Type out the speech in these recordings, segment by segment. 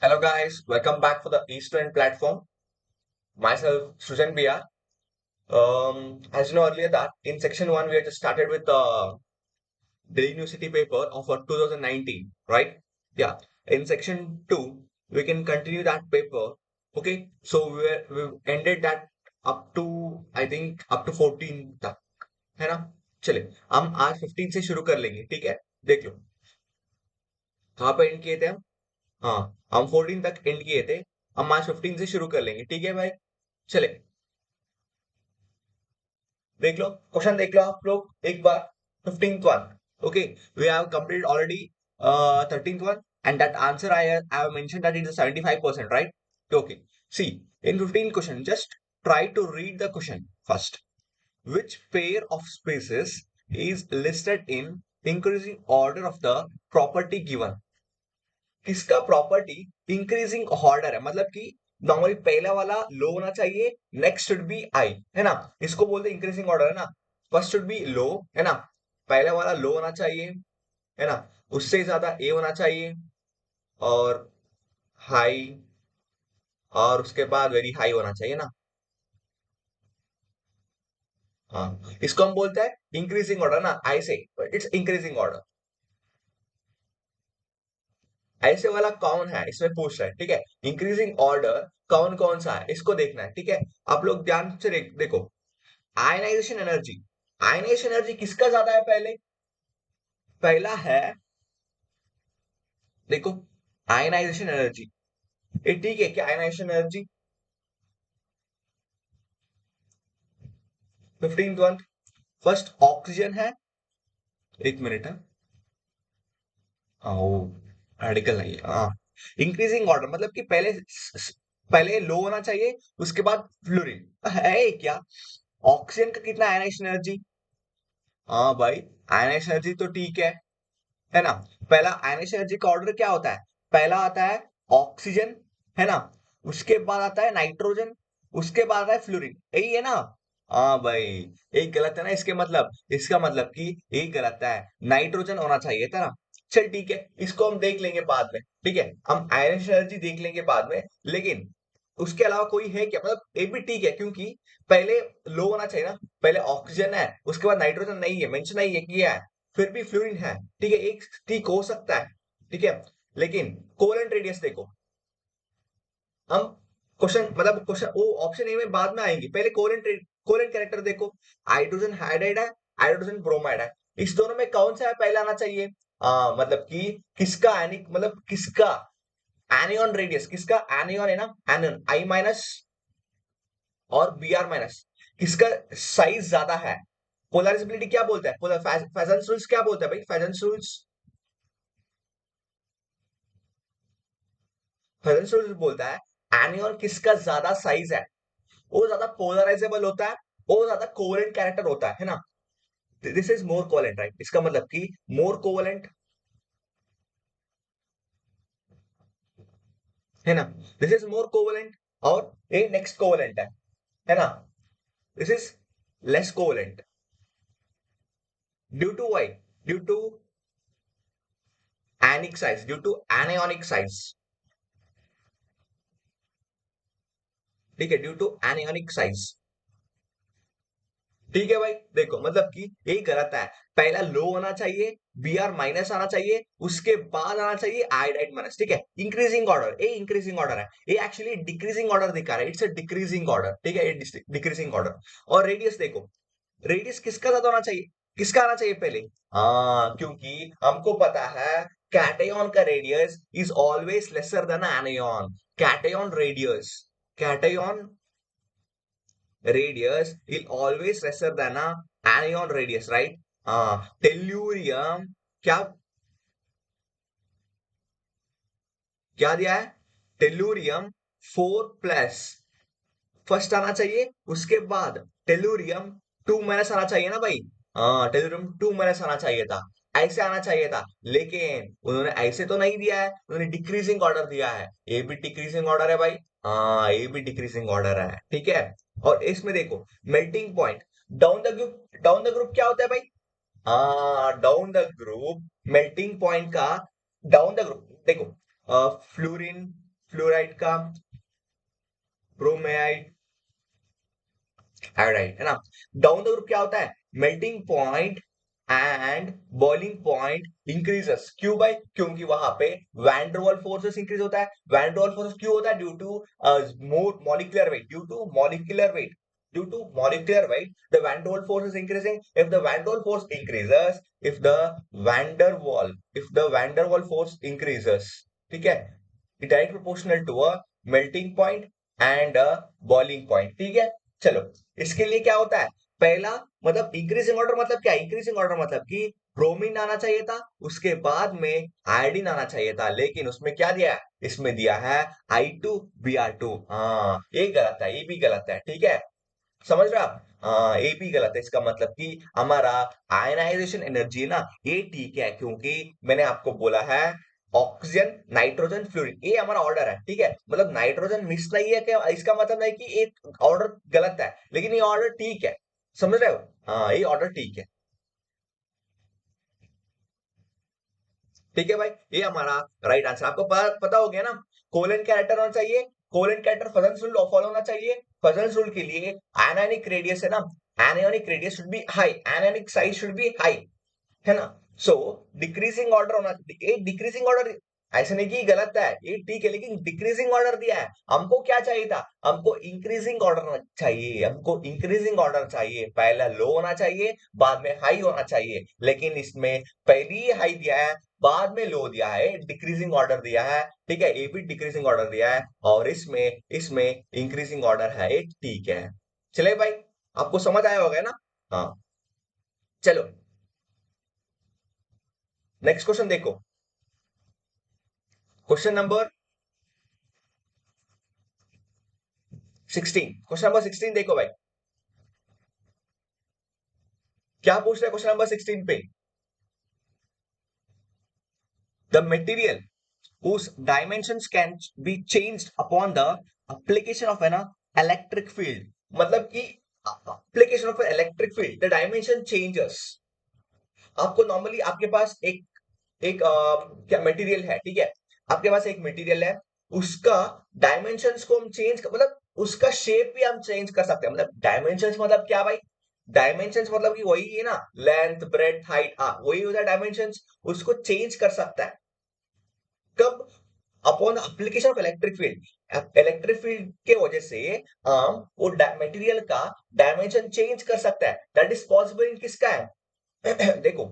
Hello guys, welcome back for the Eastern platform. Myself, Sujan BR. As you know earlier that in section 1 we had just started with the Delhi University paper of 2019, right? Yeah. In section 2 we can continue that paper. Okay. So we ended that up to I think up to 14 तक है ना. चले हम आज 15 से शुरू कर लेंगे. ठीक है. देख लो कहाँ पे एंड किए थे हम. हाँ, हम 14 तक एंड किए थे. हम आज 15 से शुरू कर लेंगे. ठीक है भाई. चले देख लो क्वेश्चन देख लो आप लोग एक बार. 15th one. Okay. We have completed already 13th one. And that answer I have mentioned that it is 75%, right? Okay. See, in 15th question, just try to read the question first. Which pair of spaces is listed in increasing order of the property given? किसका property increasing order है, मतलब कि normally पहला वाला लो होना चाहिए, next should B I, है ना. इसको बोलते हैं इंक्रीजिंग ऑर्डर, है ना. फर्स्ट शुड बी लो, है ना. पहला वाला लो होना चाहिए, है ना. उससे ज्यादा ए होना चाहिए, और हाई, और उसके बाद वेरी हाई होना चाहिए ना. हाँ, इसको हम बोलते हैं इंक्रीजिंग ऑर्डर ना. आई से इट्स इंक्रीजिंग ऑर्डर. ऐसे वाला कौन है इसमें पूछ रहा है. ठीक है. इंक्रीजिंग ऑर्डर कौन कौन सा है इसको देखना है. ठीक है. आप लोग ध्यान से देखो. Ionization energy. आयनाइजेशन एनर्जी किसका ज्यादा है पहले. पहला है, देखो, आयनाइजेशन एनर्जी. ये ठीक है क्या. Ionisation energy 15th one. First oxygen है. एक मिनट है. हाँ, वो रेडिकल नहीं है. हाँ. इंक्रीजिंग ऑर्डर मतलब कि पहले लो होना चाहिए, उसके बाद फ्लोरीन है क्या. ऑक्सीजन का कितना आयनाइजेशन एनर्जी. हाँ भाई, आयनाइजेशन एनर्जी तो ठीक है ना. पहला आयनाइजेशन एनर्जी का ऑर्डर क्या होता है. पहला आता है ऑक्सीजन, है ना. उसके बाद आता है नाइट्रोजन, उसके बाद आता है फ्लोरीन. यही है ना. हाँ भाई, एक गलत है ना. इसका मतलब कि एक गलत है. नाइट्रोजन होना चाहिए था ना. चल ठीक है, इसको हम देख लेंगे बाद में. ठीक है, हम आयनाइजेशन एनर्जी देख लेंगे बाद में. लेकिन उसके अलावा कोई है क्या, मतलब एक भी ठीक है, क्योंकि पहले लो होना चाहिए ना. पहले ऑक्सीजन है, उसके बाद नाइट्रोजन नहीं है, मेंशन नहीं है किया है, फिर भी फ्लोरीन है. ठीक है, एक ठीक हो सकता है. ठीक है. लेकिन कोवेलेंट रेडियस देखो. हम क्वेश्चन मतलब क्वेश्चन वो ऑप्शन ए में बाद में आएंगे. पहले कोवेलेंट कैरेक्टर देखो. हाइड्रोजन हाइड्राइड है, हाइड्रोजन ब्रोमाइड है. इस दोनों में कौन सा है पहले आना चाहिए. मतलब कि किसका एनिक मतलब किसका एनियन रेडियस, किसका एनियन है ना, एनियन आई माइनस और बी आर माइनस, किसका साइज ज्यादा है. पोलराइजेबिलिटी क्या बोलता है, फेजन्स रूल्स क्या बोलता है भाई. फेजन्स रूल्स बोलता है एनियन किसका ज्यादा साइज है, वो ज्यादा पोलराइजेबल होता है, वो ज्यादा कोवेलेंट कैरेक्टर होता है ना. This is more covalent, right. इसका मतलब कि मोर कोवेलेंट, है ना. दिस इज मोर कोवेलेंट, और ये नेक्स्ट कोवेलेंट है ना. This is less covalent. Due to why, due to anic size, due to anionic size. ठीक है, ड्यू टू anionic size. ठीक है भाई. देखो मतलब कि यही गलत है. पहला लो होना चाहिए, बी आर माइनस आना चाहिए, उसके बाद आना चाहिए आयोडाइड माइनस. ठीक है. इंक्रीजिंग ऑर्डर, ये इंक्रीजिंग ऑर्डर है. ये एक्चुअली डिक्रीजिंग ऑर्डर दिखा रहा है. It's a decreasing order. ठीक है, ये डिक्रीजिंग ऑर्डर. और रेडियस देखो. रेडियस किसका ज्यादा होना चाहिए, किसका आना चाहिए पहले. हाँ, क्योंकि हमको पता है कैटायन का radius is always lesser than anion. Cation radius, cation radius will always lesser than a anion radius, right. Tellurium क्या क्या दिया है. टेलुरियम 4 प्लस फर्स्ट आना चाहिए, उसके बाद टेलुरियम 2 माइनस आना चाहिए ना भाई. हाँ, टेलुरियम 2 माइनस आना चाहिए था, ऐसे आना चाहिए था. लेकिन उन्होंने ऐसे तो नहीं दिया है, उन्होंने डिक्रीजिंग ऑर्डर दिया है. ये भी डिक्रीजिंग ऑर्डर है भाई. हाँ, ये भी डिक्रीजिंग ऑर्डर है. ठीक है. और इसमें देखो melting point, down the group क्या होता है भाई. हाँ, down the group melting point का. डाउन द ग्रुप देखो, फ्लोरीन, फ्लोराइड का ब्रोमाइड, आयोडाइड, है ना। डाउन द ग्रुप क्या होता है, melting point and boiling point increases, क्यों भाई, क्योंकि वहां पे वैंडरवाल फोर्सेस इंक्रीज होता है। वैंडरवाल फोर्सेस क्यों होता है, due to more molecular weight, due to molecular weight, due to molecular weight the van der Waals force is increasing. If the van der Waals force increases, if the van der Waal if the van der Waal force increases, ठीक है, it direct proportional to a melting point and a boiling point, ठीक है। चलो, इसके लिए क्या होता है, पहला मतलब इंक्रीजिंग ऑर्डर मतलब क्या, इंक्रीजिंग ऑर्डर मतलब कि ब्रोमीन आना चाहिए था, उसके बाद में आयोडीन आना चाहिए था, लेकिन उसमें क्या दिया है, इसमें दिया है I2Br2। हाँ, ये गलत है, ये भी गलत है, ठीक है, समझ रहे हो आप। हाँ, ये भी गलत है, इसका मतलब कि हमारा आयनाइजेशन एनर्जी है ना, ये ठीक है, क्योंकि मैंने आपको बोला है ऑक्सीजन नाइट्रोजन फ्लोरीन, ये हमारा ऑर्डर है, ठीक है, मतलब नाइट्रोजन मिस नहीं है क्या, इसका मतलब नहीं कि एक ऑर्डर गलत है, लेकिन ये ऑर्डर ठीक है, समझ रहे हो। हाँ, ये ऑर्डर ठीक है, ठीक है भाई, ये हमारा राइट आंसर। आपको पता हो गया ना, कोलन कैरेक्टर होना चाहिए, colon character Fazl's rule follow होना चाहिए। फजल्स रूल के लिए एनायनिक रेडियस है ना, anionic radius should be high, anionic size should be high, है ना। सो डिक्रीजिंग ऑर्डर होना, ये डिक्रीजिंग ऑर्डर, ऐसे नहीं कि गलत है, ये ठीक है, लेकिन डिक्रीजिंग ऑर्डर दिया है, हमको क्या चाहिए था, हमको इंक्रीजिंग ऑर्डर चाहिए, हमको इंक्रीजिंग ऑर्डर चाहिए, पहला लो होना चाहिए, बाद में हाई होना चाहिए, लेकिन इसमें पहली ही हाई दिया है, बाद में लो दिया है, डिक्रीजिंग ऑर्डर दिया है, ठीक है, ये भी डिक्रीजिंग ऑर्डर दिया है, और इसमें इसमें इंक्रीजिंग ऑर्डर है, ये ठीक है। चले भाई, आपको समझ आया होगा ना। हाँ, चलो नेक्स्ट क्वेश्चन देखो, क्वेश्चन नंबर 16, क्वेश्चन नंबर 16 देखो भाई, क्या पूछ रहे हैं क्वेश्चन नंबर 16 पे, the material whose dimensions can be changed upon the application of an electric field, मतलब कि application of an electric field the dimension changes। आपको नॉर्मली आपके पास एक एक क्या मटेरियल है, ठीक है, आपके पास एक मटेरियल है, उसका डायमेंशंस को हम चेंज, मतलब उसका शेप भी हम चेंज कर सकते हैं, मतलब डायमेंशंस मतलब क्या भाई, डायमेंशंस मतलब कि वही है ना, लेंथ ब्रेथ हाइट, वही होता है डायमेंशंस, उसको चेंज कर सकता है, कब, upon application of electric field, electric field के वजह से हम वो मटेरियल का डायमेंशन चेंज कर सकता है, दैट इज पॉसिबल इन किसका है देखो,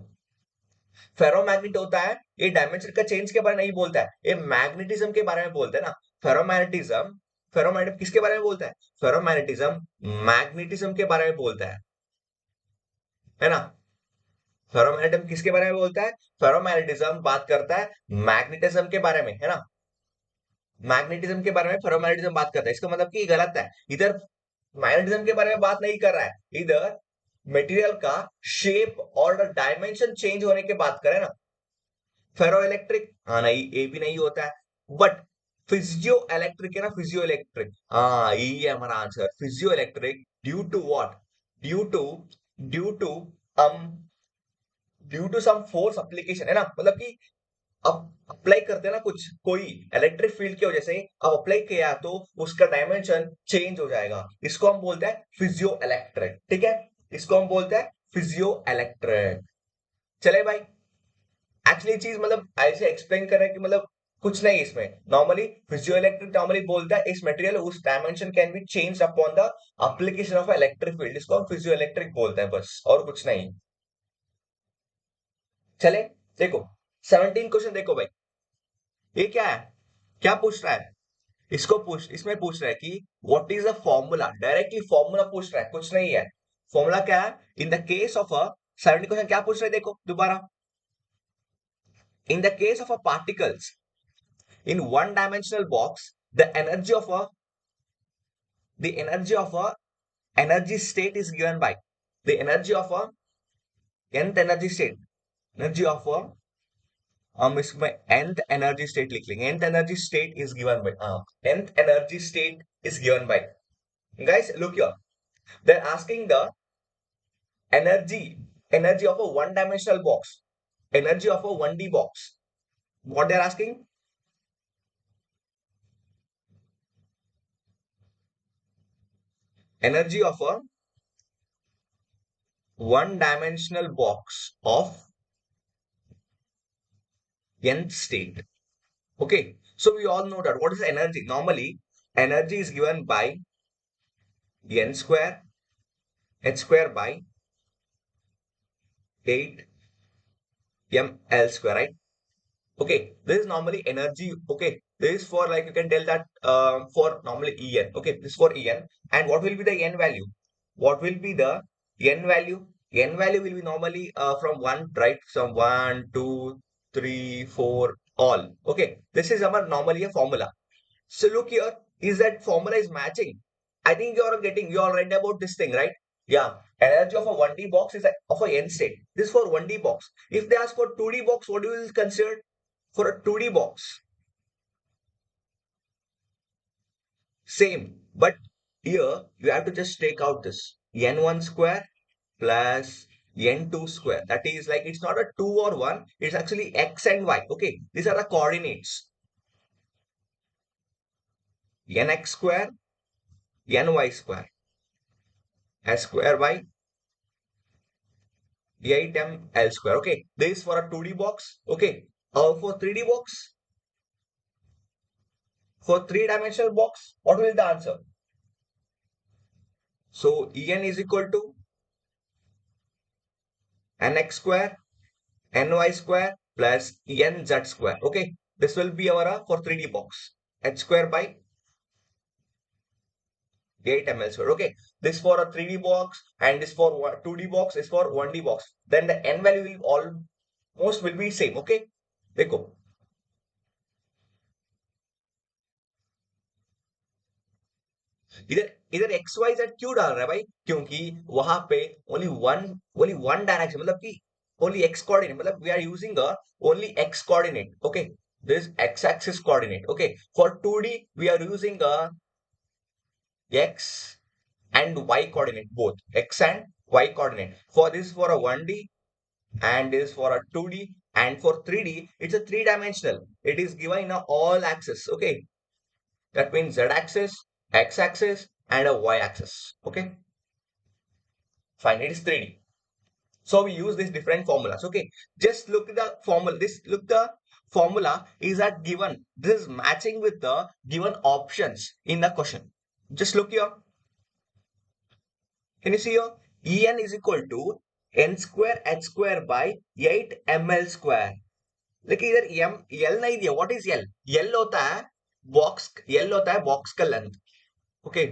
फेरोमैग्नेट होता है, ये डायमेंशन का चेंज के बारे में नहीं बोलता है, ये मैग्नेटिज्म के बारे में बोलता है ना। फेरोमैग्नेटिज्म, फेरोमैग्नेट किसके बारे में बोलता है, फेरोमैग्नेटिज्म मैग्नेटिज्म के बारे में बोलता है ना। फेरोमैग्नेटिज्म किसके बारे में बोलता है, फेरोमैग्नेटिज्म बात करता है मैग्नेटिज्म के बारे में, है ना, मैग्नेटिज्म के बारे में फेरोमैग्नेटिज्म बात करता है, इसका मतलब कि ये गलत है, इधर मैग्नेटिज्म के बारे में बात नहीं कर रहा है, इधर मटेरियल का शेप और डायमेंशन चेंज होने की बात करें ना। फेरो इलेक्ट्रिक, हाँ नहीं, ये भी नहीं होता है, बट फिजियो इलेक्ट्रिक है ना, फिजियो इलेक्ट्रिक, हाँ यही है हमारा answer, physio electric, due to what, due to due to um due to some force application, है ना, मतलब कि अब अप्लाई करते हैं ना कुछ, कोई इलेक्ट्रिक फील्ड की वजह से अब अप्लाई किया तो उसका डायमेंशन चेंज हो जाएगा, इसको हम बोलते हैं फिजियो इलेक्ट्रिक, ठीक है, इसको हम बोलते हैं फिजियो इलेक्ट्रिक। चले भाई, एक्चुअली चीज मतलब ऐसे एक्सप्लेन कर रहे हैं कि मतलब कुछ नहीं इसमें, नॉर्मली फिजियो इलेक्ट्रिक नॉर्मली बोलता है इस मटेरियल उस dimension can be change upon the application of electric field, इसको हम फिजियो इलेक्ट्रिक बोलते हैं, बस और कुछ नहीं। चले देखो, 17 क्वेश्चन देखो भाई, ये क्या है, क्या पूछ रहा है, इसमें पूछ रहा है कि what is a formula, directly formula पूछ रहा है, कुछ नहीं है, फॉर्मूला क्या है, in the case of a 70 question क्या पूछ रहे हैं देखो दोबारा, in the case of a particles in one dimensional box the energy of a energy state is given by the energy of a nth energy state, energy of a हम इसमें nth energy state लिख लेंगे, nth energy state is given by nth energy state is given by, guys look here, they're asking the energy of a one dimensional box, energy of a 1D box, what they're asking, energy of a one dimensional box of nth state. Okay, so we all know that what is energy. Normally energy is given by n square h square by 8 ml square, right? Okay, this is normally energy. Okay, this is for, like, you can tell that for normally En. Okay, this is for En. And what will be the n value? What will be the n value? N value will be normally from 1, right? From 1, 2, 3, 4, all. Okay, this is our normally a formula. So look here, is that formula is matching? I think you all read about this thing, right? Yeah, energy of a 1D box is of a n state. This is for 1D box. If they ask for 2D box, what do you consider for a 2D box? Same, but here you have to just take out this n1 square plus n2 square. That is, like, it's not a 2 or 1, it's actually x and y. Okay, these are the coordinates. Nx square, ny square, s square by 8ml square. Okay, this is for a 2D box. Okay, for 3D box, for three-dimensional box, what will be the answer? So En is equal to nx square, ny square plus nz square. Okay, this will be our for 3D box. H square by 8ml square. Okay, this for a 3D box, and this for 2D box is for 1D box. Then the n value will almost will be same. Okay, देखो, इधर इधर x Y Z क्यों डाल रहा है भाई? क्योंकि वहां पे ओनली वन डायरेक्शन, मतलब कि ओनली एक्स कोऑर्डिनेट, मतलब we are using only x coordinate. Okay, this x axis coordinate. Okay, for 2D we are using x and y coordinate, both x and y coordinate. For this, for a 1D, and this for a 2D, and for 3D it's a three-dimensional. It is given in a all axis. Okay, that means z axis, x axis, and a y axis. Okay, fine, it is 3D. So we use these different formulas. Okay, just look at the formula. The formula is that given. This is matching with the given options in the question. Just look here. Can you see here? En is equal to n square h square by 8 ml square. लेकिन इधर M L नहीं दिया. What is L? L होता है box का length. Okay,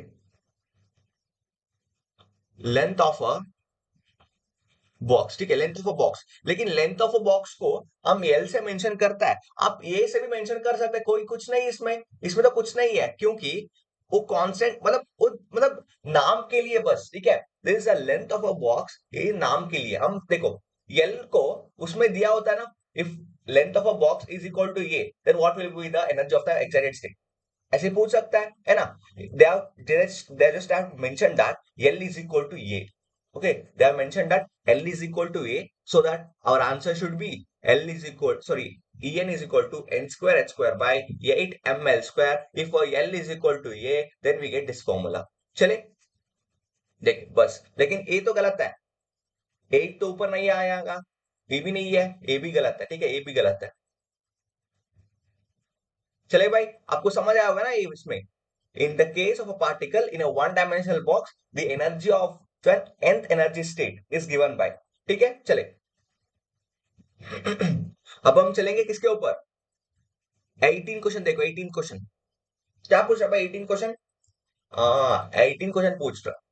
length of a box. ठीक है, length of a box. लेकिन लेंथ ऑफ अ बॉक्स को हम एल से मेंशन करता है. आप ए से भी मेंशन कर सकते हैं, कोई कुछ नहीं इसमें. इसमें तो कुछ नहीं है, क्योंकि वो कांस्टेंट, मतलब नाम के लिए बस. ठीक है, this is the length of a box. ये नाम के लिए हम देखो, एल को उसमें दिया होता है ना. If length of a box is equal to a, then what will be the energy of the excited state? ऐसे पूछ सकता है ना. They just have mention that L is equal to a. Okay, they have mentioned that L is equal to A, so that our answer should be L is equal, sorry, En is equal to n square h square by 8 ml square. If L is equal to A, then we get this formula. चले, देख बस. लेकिन A तो गलत है. 8 तो ऊपर नहीं आएगा, B भी नहीं है, A भी गलत है. ठीक है, A भी गलत है. चले भाई, आपको समझ आया होगा ना ये इसमें. In the case of a particle in a one-dimensional box, the energy of the nth energy state is given by. ठीक है, चले. अब हम चलेंगे किसके ऊपर? 18 क्वेश्चन देखो. 18 क्वेश्चन क्या पूछ रहा है भाई? 18 क्वेश्चन, हाँ 18 क्वेश्चन पूछ रहा.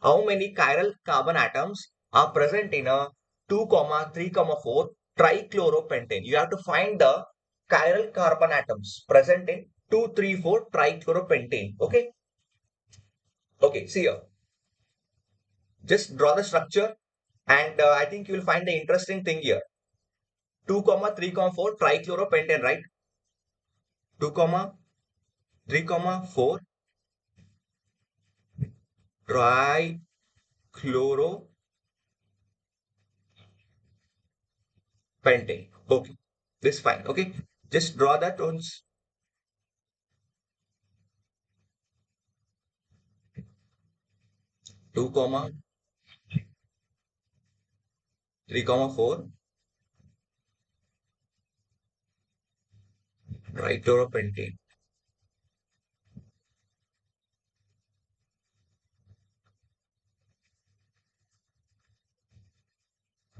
How many chiral carbon atoms are present in a 2, 3, 4 trichloropentane? You have to find the chiral carbon atoms present in 2, 3, 4 trichloropentane. Okay, okay, see here. Just draw the structure, and I think you will find the interesting thing here. 2, 3, 4 trichloropentane, right? 2, 3, 4 trichloropentane. Okay, this is fine. Okay, just draw that once. 2, 3, 4, ट्राइक्लोरोपेंटेन।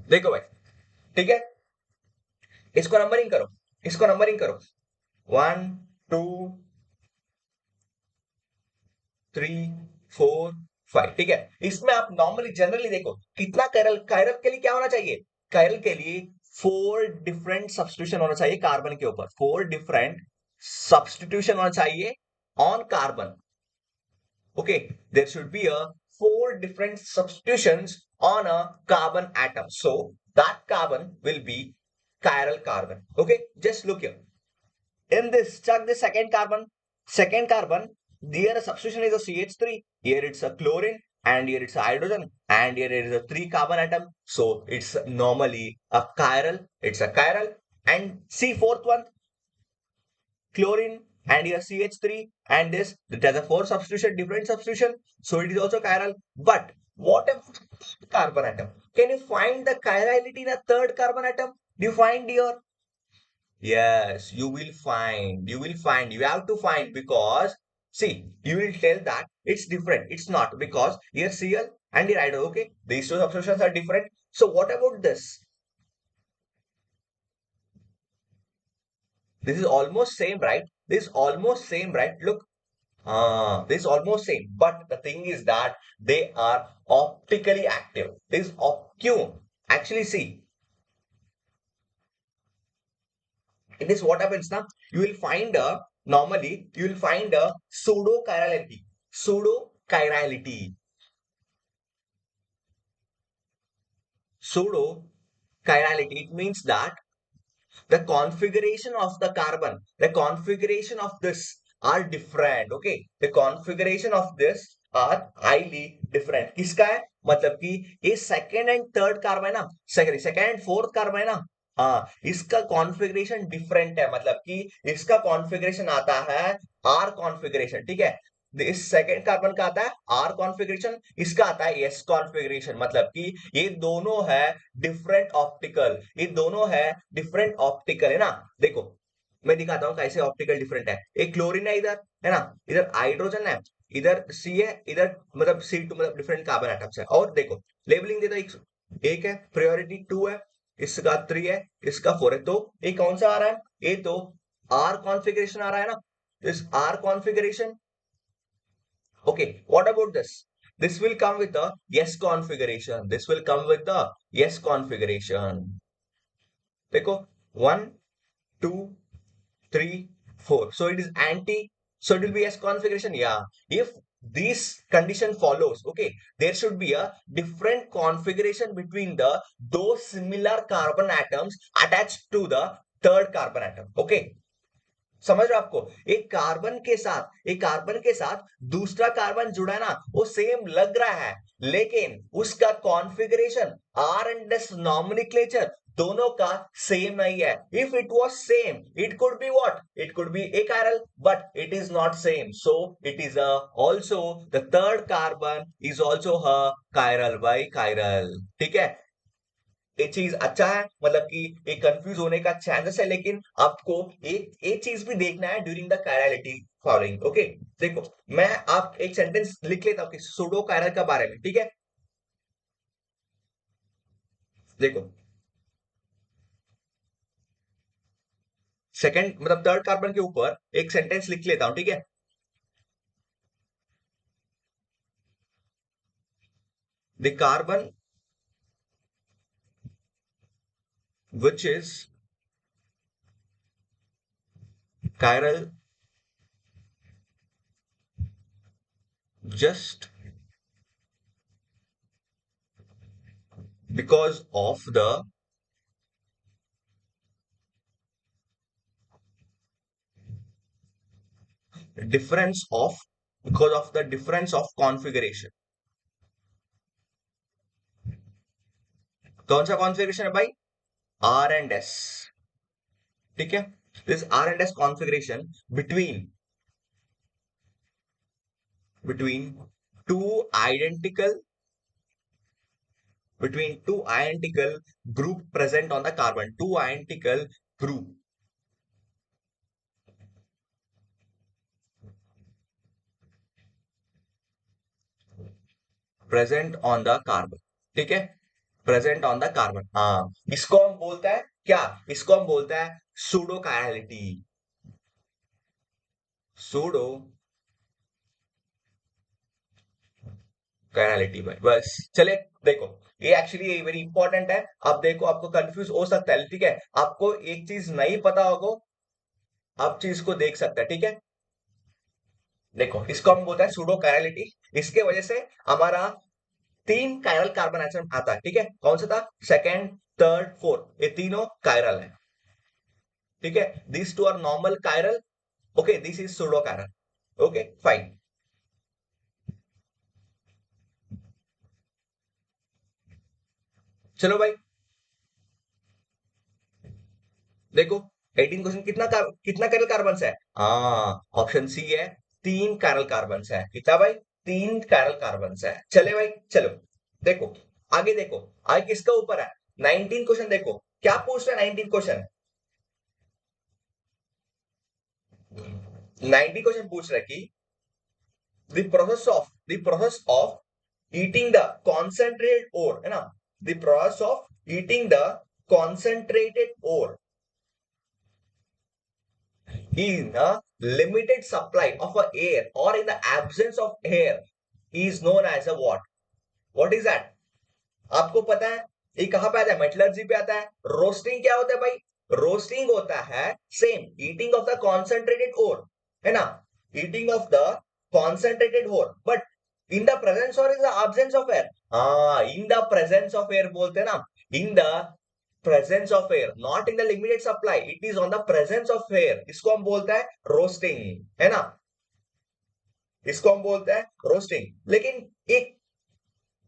देखो भाई, ठीक है, इसको numbering करो, इसको numbering करो। 1, 2, 3, 4, 5, ठीक है। इसमें आप नॉर्मली जनरली देखो कितना कायरल, कायरल के लिए क्या होना चाहिए, कायरल के लिए 4 डिफरेंट सब्स्टिट्यूशन होना चाहिए कार्बन के ऊपर, 4 डिफरेंट सब्स्टिट्यूशन होना चाहिए on carbon. Okay, there should be a 4 different substitutions on a carbon atom. So that carbon will be chiral carbon. Okay, just look here. In this, check the second carbon. Second carbon, here a substitution is a CH3. Here it's a chlorine, and here it's a hydrogen, and here it is a 3 carbon atom. So it's normally a chiral. It's a chiral. And see fourth one, chlorine, and here CH3, and this, it has a 4 substitution, different substitution, so it is also chiral. But what about carbon atom? Can you find the chirality in a third carbon atom? Do you find here? Yes, you will find, you have to find, because see, you will tell that it's different. It's not, because here Cl and here hydro, okay, these two substitutions are different. So what about this? This is almost same, right? This is almost same, right? Look, this is almost same, but the thing is that they are optically active. This opcume. Actually, see, in this what happens now? You will find a normally you will find a pseudo chirality. Pseudo chirality. Pseudo chirality. It means that the configuration of the carbon, the configuration of this are different. Okay, the configuration of this are highly different. किसका है, मतलब कि ये second and third carbon है ना, second and fourth carbon है ना, हाँ, इसका कॉन्फ़िगरेशन डिफरेंट है, मतलब कि इसका कॉन्फ़िगरेशन आता है आर कॉन्फ़िगरेशन, ठीक है। इस सेकेंड कार्बन का आता है आर कॉन्फ़िगरेशन, इसका आता है एस कॉन्फ़िगरेशन, मतलब कि ये दोनों है डिफरेंट ऑप्टिकल, ये दोनों है डिफरेंट ऑप्टिकल, है ना। देखो मैं दिखाता हूं कैसे ऑप्टिकल डिफरेंट है। एक क्लोरीन है इधर, है ना, इधर हाइड्रोजन है, इधर सी है, इधर मतलब C2, मतलब डिफरेंट कार्बन एटम्स है। और देखो लेबलिंग दे दो, एक है प्रायोरिटी 2 है, इसका 3 है, इसका 4 है, तो ये कौन सा आ रहा है, ये तो आर कॉन्फ़िगरेशन आ रहा है ना। इस R configuration, okay, what about this? This will come with the yes configuration. This will come with the yes configuration. देखो 1, 2, 3, 4. So it is anti. So it will be yes configuration. Yeah. If this condition follows, okay, there should be a different configuration between the those similar carbon atoms attached to the third carbon atom. Okay. समझ रहे हो आपको, एक carbon के साथ दूसरा carbon जुड़ा है ना, वो सेम लग रहा है, लेकिन उसका configuration R and S nomenclature दोनों का सेम नहीं है। If it was same, it could be what, it could be a chiral, but it is not same, so it is also the third carbon is also a chiral by chiral, ठीक है। ये चीज अच्छा है, मतलब कि एक confuse होने का चांसेस है, लेकिन आपको एक चीज भी देखना है during the chirality following. Okay, देखो मैं आप एक सेंटेंस लिख लेता हूँ कि सुडो कायरल के बारे में, ठीक है। देखो सेकंड मतलब थर्ड कार्बन के ऊपर एक सेंटेंस लिख लेता हूँ, ठीक है। The carbon which is chiral just because of the difference of configuration। कौन सा कॉन्फ़िगरेशन है भाई, आर एंड एस, ठीक है। This R and S configuration between two identical between two identical group present on the carbon. Two identical group present on the carbon. ठीक है, present on the carbon. हाँ, इसको हम बोलता है क्या, इसको हम बोलता है सूडो कायरलिटी। सूडो कायरलिटी भाई, बस। चले, देखो, ये एक्चुअली वेरी इंपॉर्टेंट है। अब देखो, आपको कंफ्यूज हो सकता है, ठीक है, आपको एक चीज नहीं पता होगा, आप चीज को देख सकते हैं, ठीक है। देखो, इसको हम बोलते हैं सूडो कायरलिटी। इसके वजह से हमारा तीन कायरल कार्बन एटम आता है, ठीक है। कौन सा था, सेकेंड, थर्ड, फोर्थ, ये तीनों कायरल है, ठीक है। This two are normal chiral, okay, this is pseudo chiral, okay fine. चलो भाई, देखो, 18 क्वेश्चन कितना कैरल कार्बन है। हाँ, ऑप्शन सी है, तीन कैरल कार्बन है। कितना भाई, तीन कैरल कार्बन है। चले भाई, चलो, देखो, आगे देखो, आगे किसका ऊपर है, 19 क्वेश्चन। देखो क्या पूछ रहा है 19 क्वेश्चन। 90 क्वेश्चन पूछ रहा है कि the process of heating the concentrated ore, है ना, the process of heating the concentrated ore in a limited supply of a air or in the absence of air is known as a what is that। आपको पता है ये कहां पे आता है, मेटलर्जी पे आता है। रोस्टिंग क्या होता है भाई, रोस्टिंग होता है same heating of the concentrated ore, है ना, heating of the concentrated ore, but in the presence और in the absence of air. हाँ, in the presence of air बोलते हैं ना, in the presence of air, not in the limited supply, it is on the presence of air, इसको हम बोलते हैं roasting, है ना, इसको हम बोलते हैं रोस्टिंग। लेकिन एक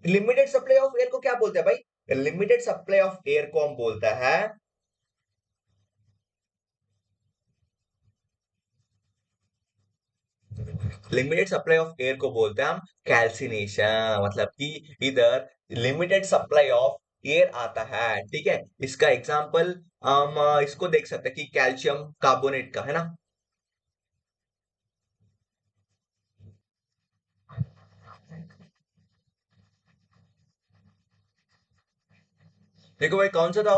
लिमिटेड सप्लाई ऑफ एयर को क्या बोलते हैं भाई, लिमिटेड सप्लाई ऑफ एयर को हम बोलता है, लिमिटेड सप्लाई ऑफ एयर को बोलते हैं हम कैल्सिनेशन। मतलब कि इधर लिमिटेड सप्लाई ऑफ एयर आता है, ठीक है। इसका एग्जांपल हम इसको देख सकते हैं कि कैल्शियम कार्बोनेट का, है ना। देखो भाई, कौन सा था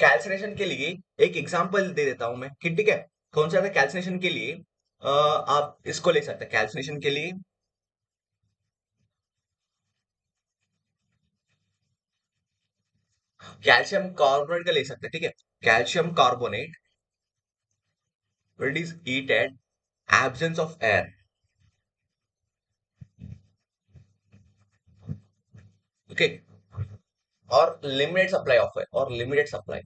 कैल्सिनेशन के लिए, एक एग्जांपल दे देता हूं मैं कि, ठीक है, कौन सा था कैल्सिनेशन के लिए। आप इसको ले सकते हैं कैल्सिनेशन के लिए, कैल्शियम कार्बोनेट का ले सकते हैं, ठीक है। Calcium carbonate, it is ईटेड absence of air, okay, और लिमिटेड सप्लाई ऑफ एयर, और लिमिटेड सप्लाई,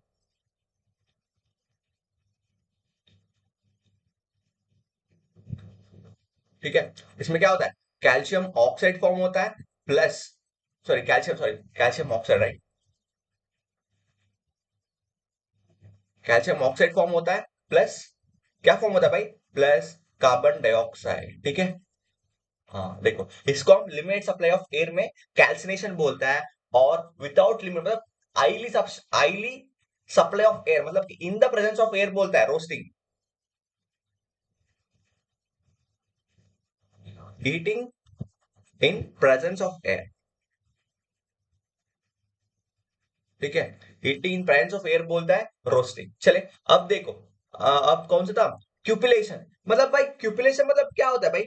ठीक है। इसमें क्या होता है, कैल्शियम ऑक्साइड फॉर्म होता है, plus, sorry calcium oxide, right, calcium oxide form होता है, प्लस क्या फॉर्म होता है भाई, प्लस कार्बन डाइऑक्साइड, ठीक है। हाँ, देखो, इसको हम लिमिटेड सप्लाई ऑफ एयर में कैल्सिनेशन बोलता है, और विदाउट लिमिट मतलब आईली आईली सप्लाई ऑफ एयर मतलब कि इन द प्रेजेंस ऑफ एयर बोलता है roasting, heating in presence of air, ठीक है। Heating in presence of air बोलता है रोस्टिंग। चले, अब देखो, अब कौन सा था, क्यूपिलेशन। मतलब भाई क्यूपिलेशन मतलब क्या होता है भाई,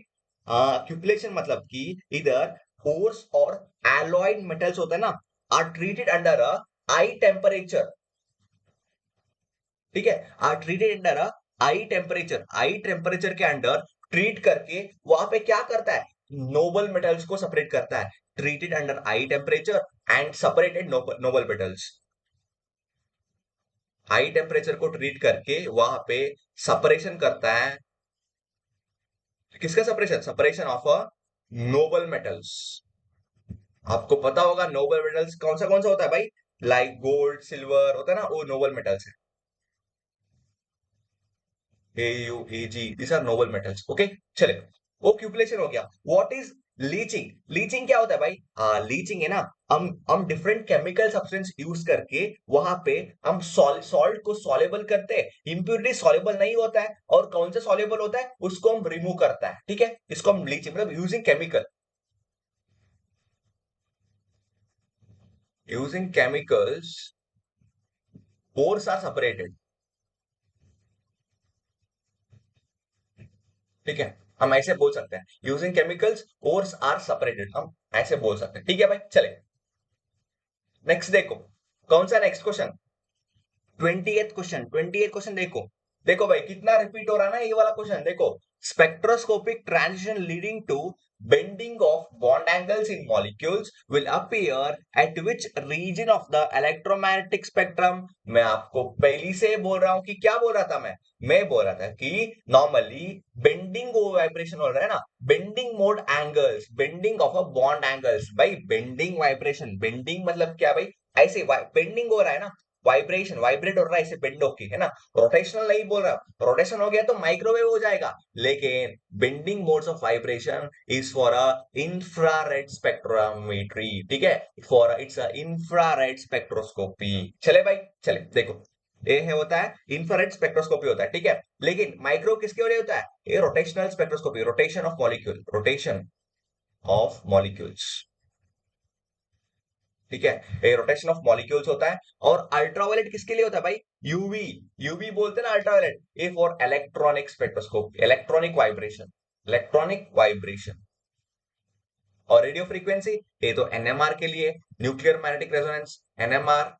क्यूपिलेशन मतलब कि इधर ओर्स और एलॉयड मेटल्स होता है ना, are treated under a high temperature, ठीक है, are treated under a high temperature के अंडर ट्रीट करके वहां पे क्या करता है, नोबल मेटल्स को सेपरेट करता है, treated under high temperature and separated noble metals. High temperature को ट्रीट करके वहां पे सेपरेशन करता है, किसका separation, separation of a noble metals. आपको पता होगा नोबल मेटल्स कौन सा होता है भाई, लाइक गोल्ड सिल्वर होता है ना, वो नोबल मेटल्स है, A U A G, these are noble metals, okay. चले, वो क्यूपलेशन हो गया। व्हाट इज लीचिंग, लीचिंग क्या होता है भाई? हाँ, लीचिंग है ना, हम डिफरेंट केमिकल सब्सटेंस यूज करके वहां पे हम सॉल्ट को सॉल्युबल करते हैं। इम्प्योरिटी सॉल्युबल नहीं होता है, और कौन सा सॉल्युबल होता है उसको हम रिमूव करता है, ठीक है, इसको हम लीचिंग मतलब using chemical, using chemicals pores are separated, ठीक है, हम ऐसे बोल सकते हैं using chemicals pores are separated, हम ऐसे बोल सकते हैं, ठीक है भाई। चले नेक्स्ट देखो, कौन सा नेक्स्ट क्वेश्चन? 28 क्वेश्चन देखो। देखो भाई कितना रिपीट हो रहा है ना ये वाला क्वेश्चन, देखो, spectroscopic transition leading to bending of bond angles in molecules will appear at which region of the electromagnetic spectrum? मैं आपको पहली से बोल रहा हूं कि क्या बोल रहा था मैं बोल रहा था कि नॉर्मली बेंडिंग वाइब्रेशन हो रहा है ना, bending mode angles, bending of a bond angles, भाई बेंडिंग वाइब्रेशन, बेंडिंग मतलब क्या भाई? ऐसे बेंडिंग हो रहा है ना, वाइब्रेशन, वाइब्रेट हो रहा है, इसे बेंड होके, है ना, रोटेशनल नहीं बोल रहा, रोटेशन हो गया तो माइक्रोवेव हो जाएगा, लेकिन bending modes of vibration is for a infrared spectrometry, ठीक है, for it's a infrared spectroscopy. चले भाई, चले देखो, ये है होता है इंफ्रारेड स्पेक्ट्रोस्कोपी होता है, ठीक है, लेकिन माइक्रो किसके लिए होता है? ये rotational spectroscopy, rotation of molecule, rotation of molecules, ठीक है, ये रोटेशन ऑफ मॉलिक्यूल्स होता है। और अल्ट्रावायलेट किसके लिए होता है भाई? यूवी, यूवी बोलते हैं ना अल्ट्रावायलेट, ये for electronic spectroscope, electronic vibration, electronic vibration. और रेडियो फ्रीक्वेंसी, ये तो एनएमआर के लिए, न्यूक्लियर मैग्नेटिक रेजोनेंस, एनएमआर,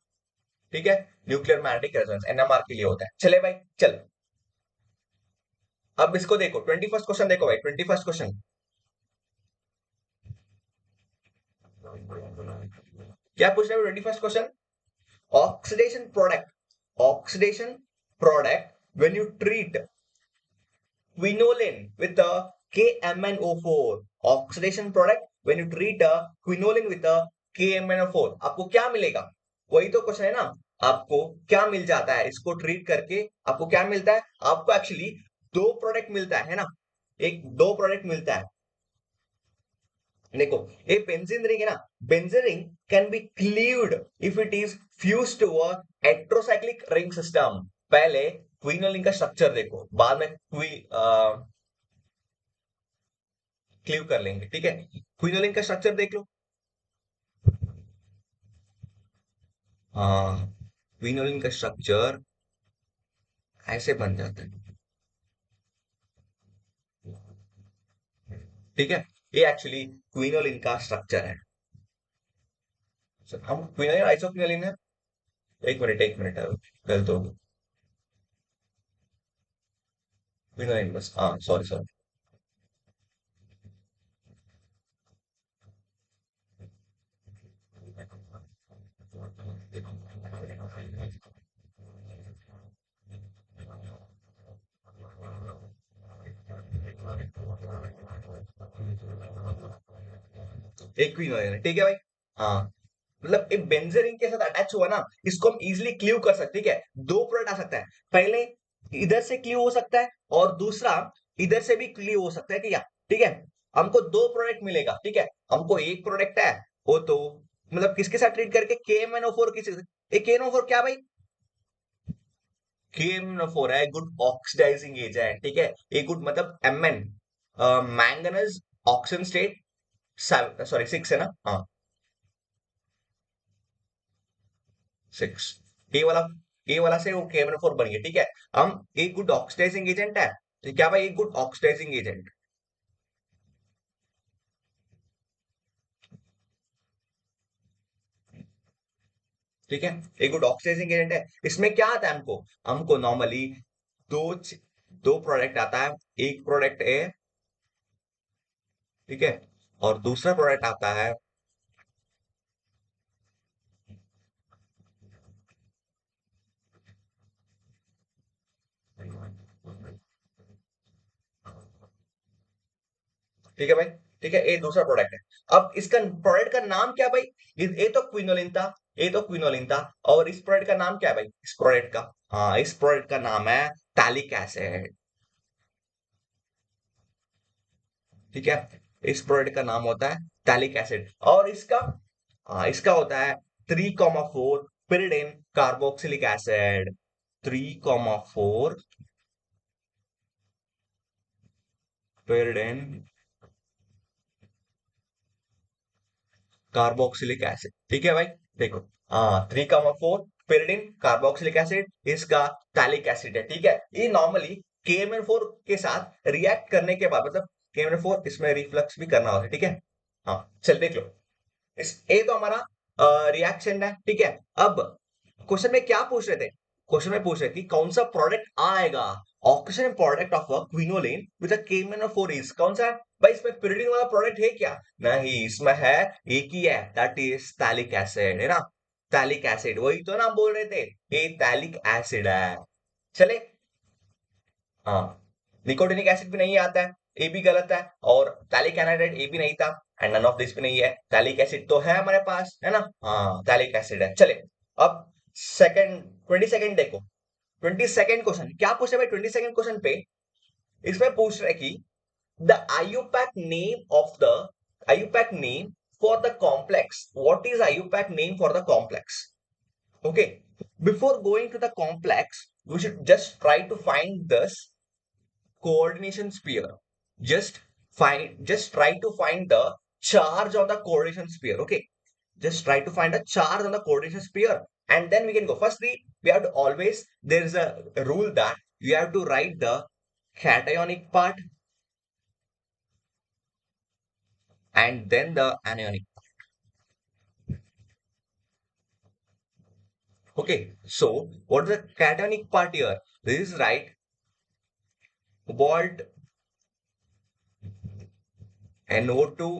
ठीक है, न्यूक्लियर मैग्नेटिक रेजोनेंस एनएमआर के लिए होता है। चले भाई चल, अब इसको देखो, 21st क्वेश्चन देखो भाई, 21st क्वेश्चन क्या पूछ रहे हो? 21st question, oxidation product, oxidation product when you treat quinoline with a KMnO4, oxidation product when you treat a quinoline with a KMnO4, आपको क्या मिलेगा? वही तो क्वेश्चन है ना, आपको क्या मिल जाता है इसको ट्रीट करके? आपको क्या मिलता है? आपको एक्चुअली दो प्रोडक्ट मिलता है ना, एक दो प्रोडक्ट मिलता है। देखो, ये बेंजीन रिंग है ना, benzene ring can be cleaved if it is fused to a heterocyclic ring system. पहले क्विनोलिन का स्ट्रक्चर देखो, बाद में क्लीव कर लेंगे, ठीक है, क्विनोलिन का स्ट्रक्चर देख लो। हाँ, क्विनोलिन का स्ट्रक्चर ऐसे बन जाता है, ठीक है, ये एक्चुअली क्विनोलिन का स्ट्रक्चर है। हम क्विनोलिन आइसोक्विनोलिन है, एक मिनट गलत हो गया, क्विनोलिन बस, हाँ सॉरी सॉरी। एक क्विनोलिन है, ठीक है भाई। हाँ, मतलब एक बेंजीन के साथ अटैच हुआ ना, इसको हम इजिली क्लीव कर सकते हैं, ठीक है, दो प्रोडक्ट आ सकता है, पहले इधर से क्लीव हो सकता है, और दूसरा इधर से भी क्लीव हो सकता है, ठीक है, ठीक है, हमको दो प्रोडक्ट मिलेगा, ठीक है, हमको एक प्रोडक्ट है, वो तो मतलब किसके साथ ट्रीट करके, KMnO4 किसी, ये KMnO4 क्या भाई? KMnO4 है गुड ऑक्सीडाइजिंग एजेंट, ठीक है, ये गुड मतलब Mn, manganese oxygen state, sorry 6 है ना, हाँ 6, ए वाला से वो KMnO4 बन गया, ठीक है, हम एक गुड ऑक्सीडाइजिंग एजेंट है, तो क्या भाई एक गुड ऑक्सीडाइजिंग एजेंट, ठीक है, एक गुड ऑक्सीडाइजिंग एजेंट है। इसमें क्या आता है हमको? हमको नॉर्मली दो दो प्रोडक्ट आता है, एक प्रोडक्ट है, ठीक है, और दूसरा प्रोडक्ट आता है, ठीक है भाई, ठीक है, ये दूसरा प्रोडक्ट है। अब इसका प्रोडक्ट का नाम क्या भाई? ये तो क्विनोलिन था, ये तो क्विनोलिन था, और इस प्रोडक्ट का नाम क्या है भाई, इस प्रोडक्ट का? हाँ, इस प्रोडक्ट का नाम है टैलिक एसिड, ठीक है, इस प्रोडक्ट का नाम होता है टैलिक एसिड। और इसका होता है 3,4 pyridine carboxylic acid. 3,4 pyridine carboxylic acid. ठीक है भाई, देखो, हाँ, 3,4 pyridine कार्बोक्सिलिक एसिड इसका टैलिक एसिड है। ठीक है, ये नॉर्मली KMnO4 के साथ रिएक्ट करने के बाद, मतलब KMnO4 इसमें रिफ्लक्स भी करना होता है। ठीक है, हाँ, चल देख लो। इस ए तो हमारा रिएक्शन है। ठीक है, अब क्वेश्चन में क्या पूछ रहे थे? क्वेश्चन में पूछ रहे थे कौन सा प्रोडक्ट आएगा oxygen product of a quinoline with a KMnO4 is, कौन सा है भाई? इसमें pyridine वाला प्रोडक्ट है क्या? नहीं, इसमें है, एक ही है, दैट इज थैलिक एसिड, है ना? थैलिक एसिड, वही तो नाम बोल रहे थे, ये थैलिक एसिड है। चले, हाँ, निकोटिनिक एसिड भी नहीं आता है, ये भी गलत है, और थैलिक एनाइड्राइड ये भी नहीं था, एंड नन ऑफ दिस भी नहीं है। थैलिक एसिड तो है हमारे पास, है ना? हाँ, थैलिक एसिड है। चले, अब सेकंड 22nd देखो। 22nd क्वेश्चन क्या पूछ रहे भाई? 22nd क्वेश्चन पे इसमें पूछ रहे कि the IUPAC name of the IUPAC name for the complex, what is IUPAC name for the complex? Okay, before going to the complex, we should just try to find this coordination sphere. Just try to find the charge on the coordination sphere. Okay, just try to find a charge on the coordination sphere, and then we can go. Firstly, we have to always, there is a rule that you have to write the cationic part and then the anionic. Okay, so what is the cationic part here? This is right. Cobalt NO2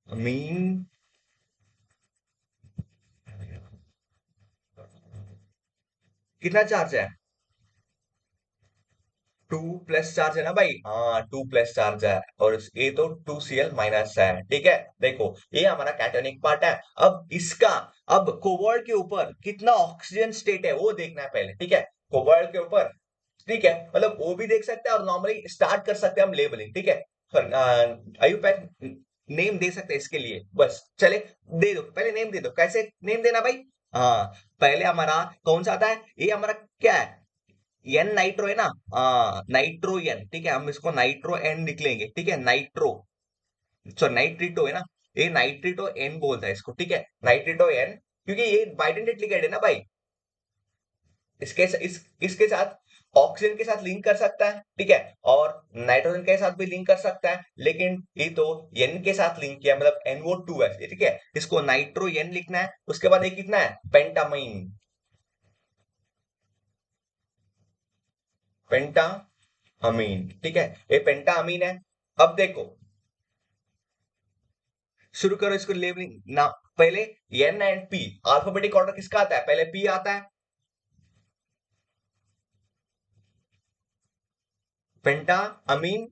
mean कितना charge है? 2 plus charge है ना भाई? हाँ, 2 plus charge है, और ये तो 2Cl- है। ठीक है, देखो, ये हमारा कैटोनिक पार्ट है। अब इसका, अब कोबाल्ट के ऊपर कितना ऑक्सीजन स्टेट है वो देखना है पहले। ठीक है, कोबाल्ट के ऊपर, ठीक है, मतलब वो भी देख सकते हैं, और नॉर्मली स्टार्ट कर सकते हैं हम लेबलिंग। ठीक है, आयुपैक नेम दे सकते हैं इसके लिए, बस चले, दे दो, पहले नेम दे दो। कैसे नेम देना भाई? हाँ, पहले हमारा कौन सा आता है? ये हमारा क्या है? एन नाइट्रो है ना? Nitro N. ठीक है, हम इसको नाइट्रो एन लिख लेंगे। ठीक है, नाइट्रो, सो नाइट्रिटो है ना, ये नाइट्रिटो एन बोलता है इसको। ठीक है, नाइट्रिटो एन, क्योंकि ये बाइडेंटेट लिगेंड है ना भाई, इसके साथ ऑक्सीजन के साथ लिंक कर सकता है। ठीक है, और नाइट्रोजन के साथ भी लिंक कर सकता है, लेकिन ये तो एन के साथ लिंक किया, मतलब NO2 है। ठीक है, इसको नाइट्रो एन लिखना है। उसके बाद ये कितना है? पेंटामाइन, पेंटा अमीन। ठीक है, ये पेंटा अमीन है। अब देखो, शुरू करो इसको लेबलिंग ना। पहले N and P, alphabetical order किसका आता है? पहले पी आता है, penta amine,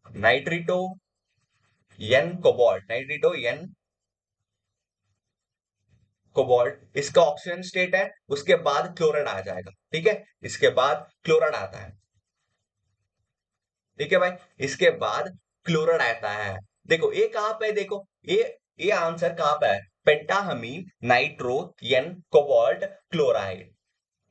nitrito N cobalt, nitrito N cobalt, इसका ऑक्सीजन स्टेट है। उसके बाद क्लोराइड आ जाएगा। ठीक है, इसके बाद क्लोराइड आता है। ठीक है भाई, इसके बाद क्लोराइड आता है। देखो ये कहां पे है? देखो, ये आंसर कहां पे है? Pentaammine nitro N cobalt chloride,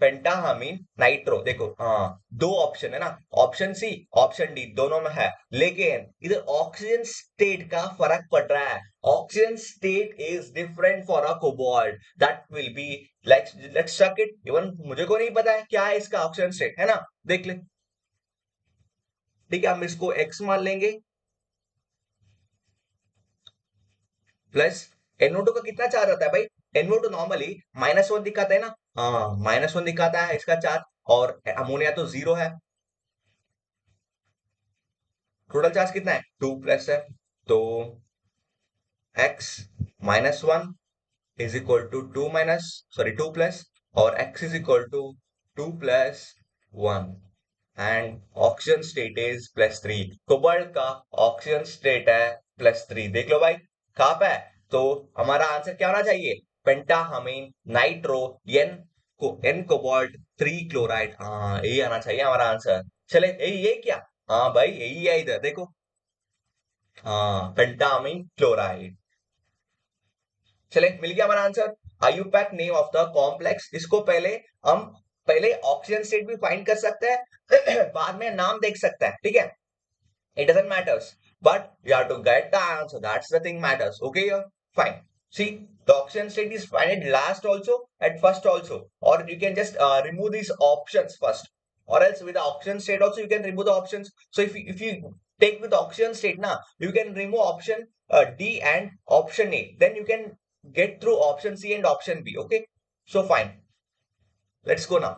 pentaammine nitro. देखो, हाँ, दो ऑप्शन है ना, ऑप्शन सी, ऑप्शन डी, दोनों में है, लेकिन इधर ऑक्सीजन स्टेट का फर्क पड़ रहा है। Oxygen state is different for a cobalt, that will be like, let's check it. Even मुझे को नहीं पता है क्या है इसका ऑक्सीजन स्टेट, है ना? देख ले। ठीक है, हम इसको एक्स मान लेंगे, प्लस NO2 का कितना चार्ज आता है भाई? NO2 नॉर्मली -1 दिखाता है ना? हाँ, -1 दिखाता है इसका चार्ज, और अमोनिया तो 0 है। टोटल चार्ज कितना है? 2 प्लस है, तो x -1 is equal to 2 plus, और x is equal to 2 plus 1, and oxygen state is +3। Cobalt का ऑक्सीजन स्टेट है +3। देख लो भाई, कहाँ पे है? तो हमारा आंसर क्या होना चाहिए? पेंटाहामीन, नाइट्रो, एन कोबाल्ट, 3 क्लोराइड। हाँ, यही आना चाहिए हमारा आंसर। चले, यही क्या? हाँ भाई, यही है, इधर देखो। हाँ, पेंटामीन क्लोराइड। चले, मिल गया हमारा answer. IUPAC name of the complex. इसको पहले हम पहले ऑक्सीजन स्टेट भी फाइंड कर सकते हैं बाद में नाम देख सकते हैं, ठीक है। It doesn't matters, but you have to get the answer. That's the thing matters. Okay, yeah? Fine. See, the oxygen state is fine at last also, at first also, or you can just remove these options first, or else with the oxygen state also you can remove the options. So if you take with the oxygen state now, you can remove option D and option A. Then you can get through option C and option B. Okay, so fine. Let's go now.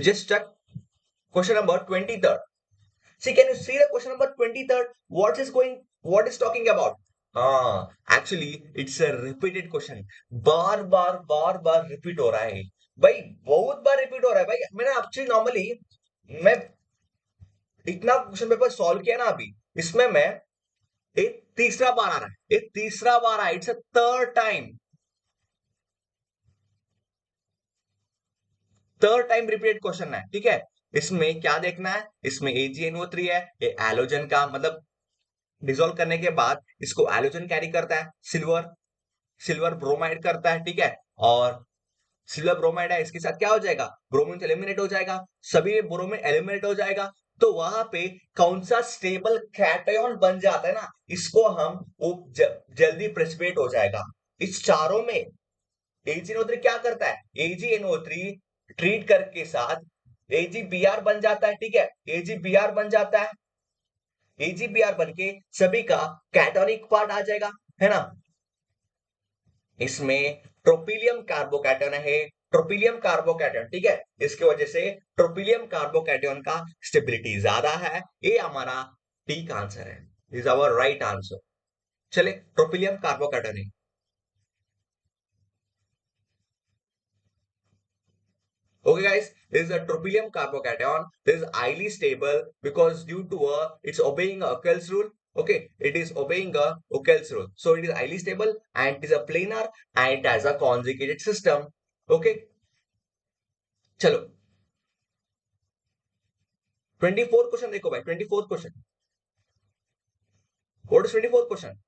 Just check question number 23rd. See, can you see the question number 23rd? What is talking about? Actually, it's a repeated question. Bar bar repeat हो रहा है भाई, बहुत बार repeat हो रहा है भाई। मैंने एक्चुअली नॉर्मली मैं इतना क्वेश्चन पेपर सॉल्व किया ना अभी, इसमें मैं एक तीसरा बार आ रहा है, एक तीसरा बार आया, it's a third time. Third time repeated question है, ठीक है। इसमें क्या देखना है, इसमें AgNO3 है, ये एलोजन का मतलब डिसॉल्व करने के बाद इसको एलोजन कैरी करता है, सिल्वर सिल्वर ब्रोमाइड करता है, ठीक है। और सिल्वर ब्रोमाइड है, इसके साथ क्या हो जाएगा, ब्रोमीन एलिमिनेट हो जाएगा, सभी ब्रोमीन एलिमिनेट हो जाएगा। तो वहां पे कौन सा स्टेबल कैटायन बन जाता है ना, इसको हम वो जल्दी प्रेसिपिटेट हो जाएगा। इस चारों में AgNO3 क्या करता है, AgNO3 ट्रीट करके साथ AgBr बन जाता है, ठीक है। AgBr बन जाता है, AgBr बन के सभी का कैटोनिक पार्ट आ जाएगा, है ना। इसमें ट्रोपिलियम कार्बोकैटायन है, ट्रोपिलियम कार्बोकैटायन, ठीक है। इसके वजह से ट्रोपिलियम कार्बोकैटायन का स्टेबिलिटी ज्यादा है। ये हमारा ठीक आंसर है, इज आवर राइट आंसर। चले, ट्रोपिलियम कार्बोकैटायन है। Okay, guys, this is a tropylium carbocation. This is highly stable because due to it's obeying a Ockel's rule. Okay, it is obeying a Ockel's rule. So it is highly stable and it is a planar and it has a conjugated system. Okay, चलो 24 question देखो भाई, 24 question. What is 24 question?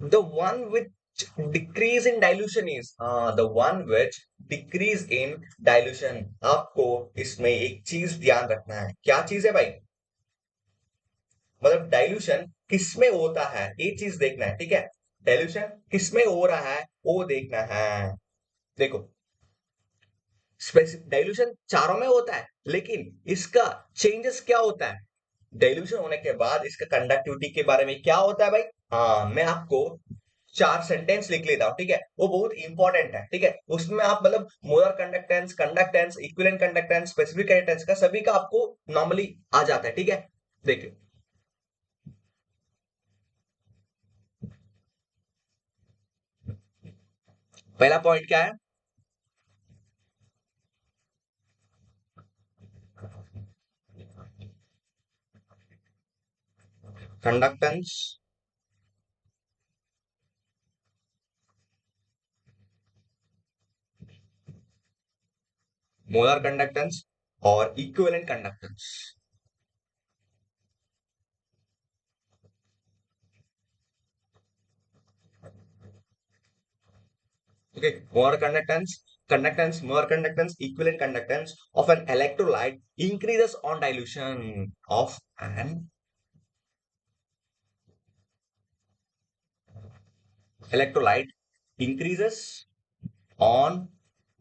The one which decrease in dilution is the one which decrease in dilution। आपको इसमें एक चीज ध्यान रखना है, क्या चीज है भाई, मतलब डाइल्यूशन किसमें होता है ये चीज देखना है, ठीक है। डाइल्यूशन किसमें हो रहा है वो देखना है। देखो, डाइल्यूशन चारों में होता है, लेकिन इसका चेंजेस क्या होता है, डाइल्यूशन होने के बाद इसका कंडक्टिविटी के बारे में क्या होता है भाई। हाँ, मैं आपको 4 सेंटेंस लिख लेता हूँ, ठीक है। वो बहुत इंपॉर्टेंट है, ठीक है। उसमें आप मतलब molar conductance, conductance, equivalent conductance, specific conductance का सभी का आपको नॉर्मली आ जाता है, ठीक है। देखिए, पहला पॉइंट क्या है, कंडक्टेंस, मोलर कंडक्टेंस और equivalent conductance. Okay, molar conductance, equivalent conductance of an electrolyte increases on dilution of an electrolyte increases on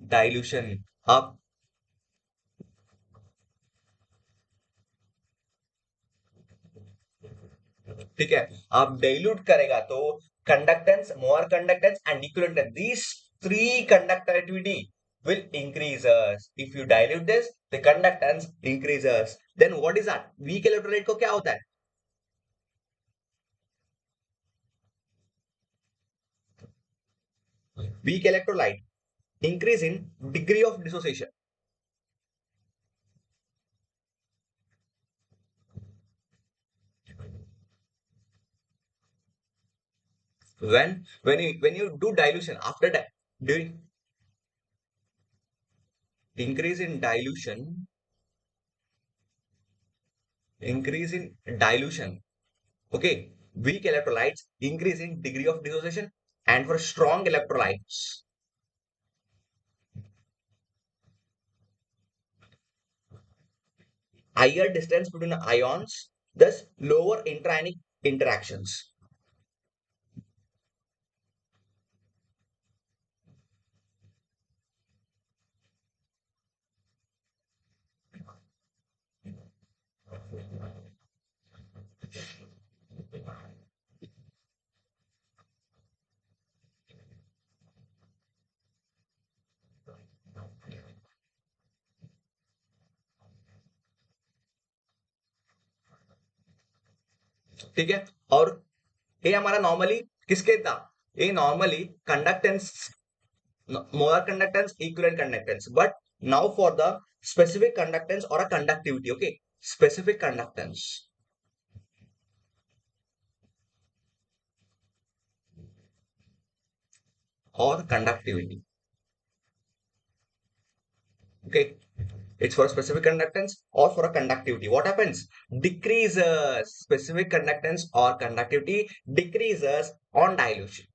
dilution। अब ठीक है, आप डाइल्यूट करेगा तो conductance, more conductance and equivalent, these three conductivity will increases। if you dilute this, the conductance increases। then what is that, weak electrolyte को क्या होता है, weak electrolyte increase in degree of dissociation। When you do dilution after that, doing increase in dilution, increase in dilution. Okay, weak electrolytes increase in degree of dissociation, and for strong electrolytes, higher distance between ions, thus lower intranic interactions. ठीक है, और ये हमारा normally किसके था, ये normally conductance, molar conductance, equivalent conductance. But now for the specific conductance or a conductivity, okay, specific conductance or conductivity, okay, it's for a specific conductance or for a conductivity. What happens? Decreases specific conductance or conductivity decreases on dilution.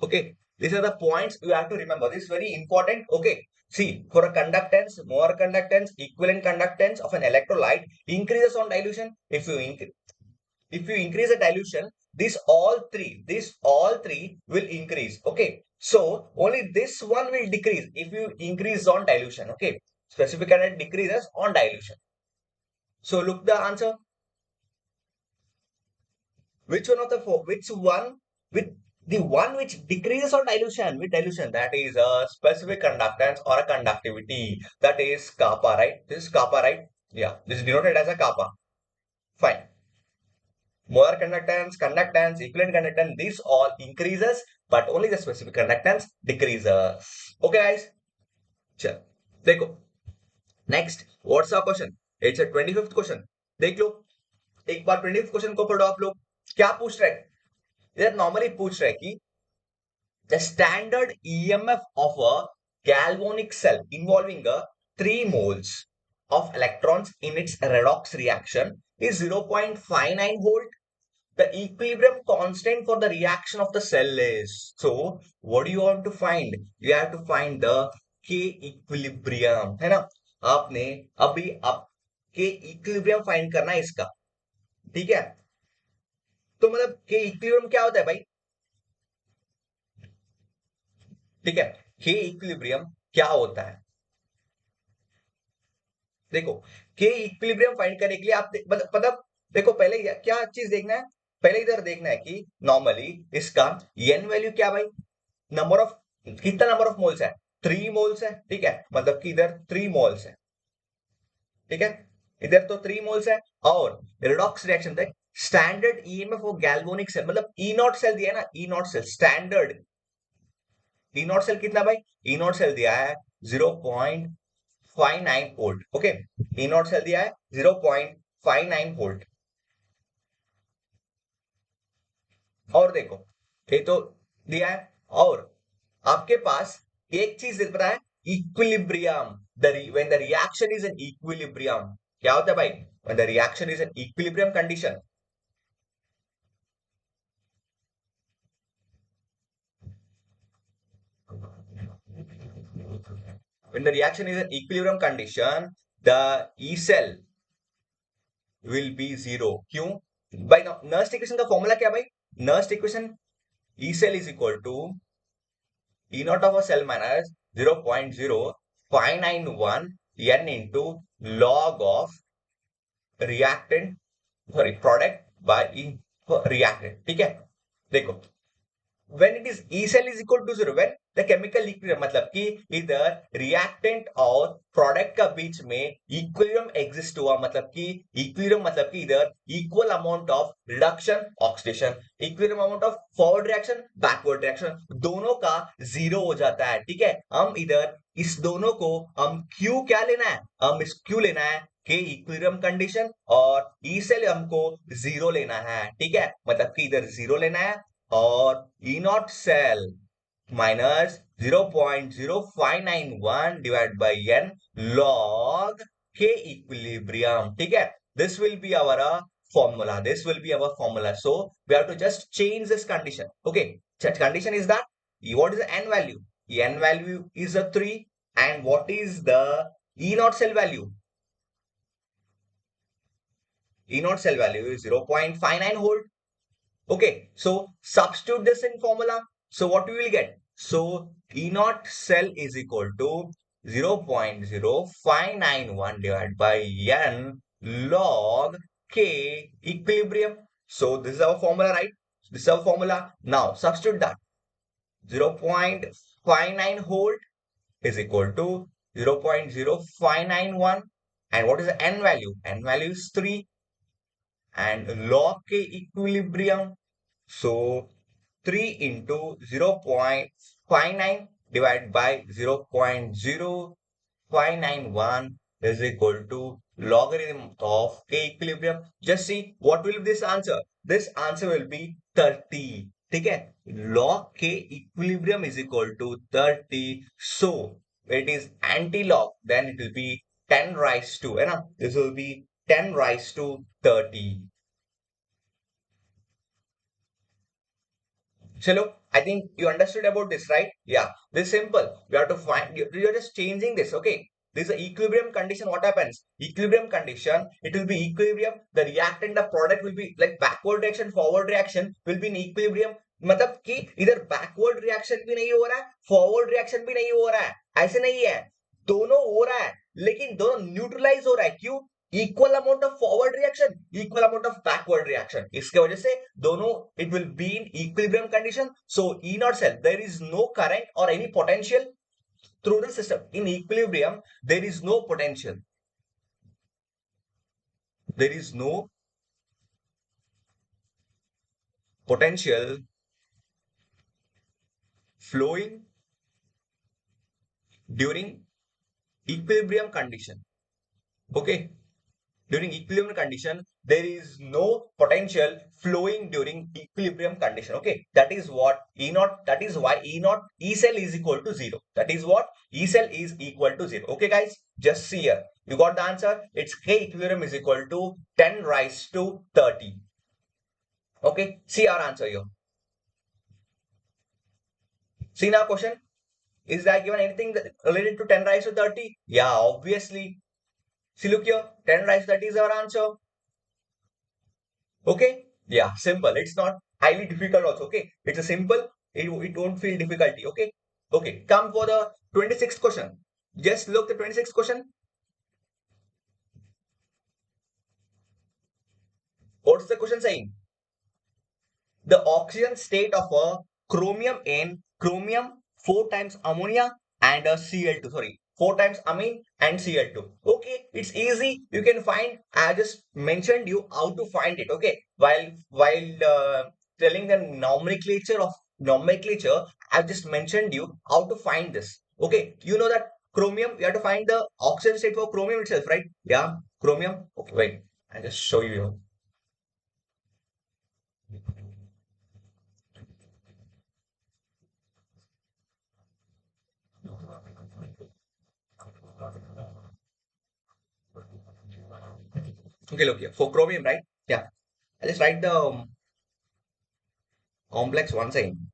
Okay, these are the points you have to remember. This is very important. Okay, see, for a conductance, more conductance, equivalent conductance of an electrolyte increases on dilution. If you increase the dilution, these all three will increase. Okay, so only this one will decrease if you increase on dilution. Okay, specific conductance decreases on dilution. So look the answer. Which one of the four? Which one with the one which decreases on dilution with dilution? That is a specific conductance or a conductivity. That is kappa, right? This is kappa, right? Yeah, this is denoted as a kappa. Fine. Molar conductance, equivalent conductance, this all increases, but only the specific conductance decreases. Okay, guys. चल देखो, next what's our question? It's a 25th question. देख लो, एक बार 25th question को पढ़ो आप लोग, क्या पूछ रहे हैं? इधर नॉर्मली पूछ रहे हैं कि the standard EMF of a galvanic cell involving a 3 moles of electrons in its redox reaction is 0.59 volt. The equilibrium constant for the reaction of the cell is. So, what do you want to find? You have to find the K equilibrium, है ना? आपने अभी आप K equilibrium find करना है इसका, ठीक है? तो मतलब K equilibrium क्या होता है भाई? ठीक है, K equilibrium क्या होता है? देखो, K equilibrium फाइंड करने के लिए आप मतलब देखो, पहले क्या चीज देखना है? पहले इधर देखना है कि नॉर्मली इसका n वैल्यू क्या भाई, नंबर ऑफ, कितना नंबर ऑफ मोल्स है, 3 मोल्स है, ठीक है, मतलब कि इधर 3 मोल्स है, ठीक है, इधर तो 3 मोल्स है, और रिडॉक्स रिएक्शन तक standard EMF of galvanic cell, मतलब ई नॉट सेल दिया है ना, E naught cell standard, E naught cell कितना भाई, ई नॉट सेल दिया है 0.59 volt, okay, E naught cell दिया है 0.59 वोल्ट। और देखो, ये तो दिया है, और आपके पास एक चीज पता है, equilibrium, when the reaction is an equilibrium, क्या होता है भाई, when the reaction is an equilibrium condition, when the reaction is an equilibrium condition, the E cell will be zero. क्यों भाई? नर्स्ट इक्वेशन का फॉर्मूला क्या भाई? Nernst equation, E cell is equal to E naught of a cell minus 0.0591 n into log of reactant, sorry, product by e reactant, ठीक है? देखो, when it is E cell is equal to 0, when the chemical equilibrium मतलब कि इधर reactant और product का बीच में equilibrium exist हुआ, मतलब कि equilibrium मतलब कि इधर equal amount of reduction oxidation, equilibrium amount of forward reaction backward reaction, दोनों का जीरो हो जाता है। ठीक है, हम इधर इस दोनों को हम Q क्या लेना है, हम इस Q लेना है के इक्विलिब्रियम कंडीशन, और ई सेल हमको जीरो लेना है। ठीक है, मतलब कि इधर जीरो लेना है, और E naught cell minus 0.0591 divide by n log के इक्विलिब्रियम। ठीक है, this will be our formula, this will be our formula, so we have to just change this condition. Okay, condition is that what is the n value, n value is a 3, and what is the e naught cell value, e naught cell value is 0.59 volt. Okay, so substitute this in formula. So what we will get? So E naught cell is equal to 0.0591 divided by N log K equilibrium. So this is our formula, right? This is our formula. Now substitute that. 0.59 volt is equal to 0.0591. And what is the N value? N value is 3. And log K equilibrium. So 3 into 0.59 divided by 0.0591 is equal to logarithm of K equilibrium. Just see what will be this answer. This answer will be 30. ठीक है, log K equilibrium is equal to 30. So it is anti-log, then it will be 10 raised to, है ना? This will be 10 raised to 30. Chalo, I think you understood about this, right? Yeah, this is simple. We have to find, you're just changing this, okay? This is an equilibrium condition. What happens? Equilibrium condition, it will be equilibrium. The reactant, the product will be like backward reaction, forward reaction will be in equilibrium. मतलब कि इधर backward reaction भी नहीं हो रहा है, forward reaction भी नहीं हो रहा है, ऐसे नहीं है, दोनों हो रहा है, लेकिन दोनों न्यूट्रलाइज हो रहा है। क्यों? Equal amount of forward reaction, equal amount of backward reaction, इसके वजह से दोनों it will be in equilibrium condition. So E naught cell, there is no current और any potential through the system. In equilibrium, there is no potential. There is no potential flowing during equilibrium condition. Okay, during equilibrium condition, there is no potential flowing during equilibrium condition. Okay, that is what E naught, that is why E naught, E cell is equal to 0. That is what E cell is equal to 0. Okay guys, just see here, you got the answer. It's K equilibrium is equal to 10 raised to 30. Okay, see our answer here. See now question, is that given anything related to 10 raised to 30? Yeah, obviously. See, look here, 10 raised to 30 is our answer. Okay, yeah, simple. It's not highly difficult also. Okay, it's a simple, it won't feel difficulty. Okay, okay, come for the 26th question. Just look the 26th question. What's the question saying? The oxygen state of a chromium in chromium 4 times ammonia and a Cl2, sorry, 4 times amine and Cl2. Okay, it's easy, you can find. I just mentioned you how to find it. Okay, while telling the nomenclature, I've just mentioned you how to find this. Okay, you know that chromium, you have to find the oxygen state for chromium itself, right? Yeah, chromium. Okay, wait, I'll just show you. Okay, look here. For chromium, right? Yeah. I'll just write the complex once again.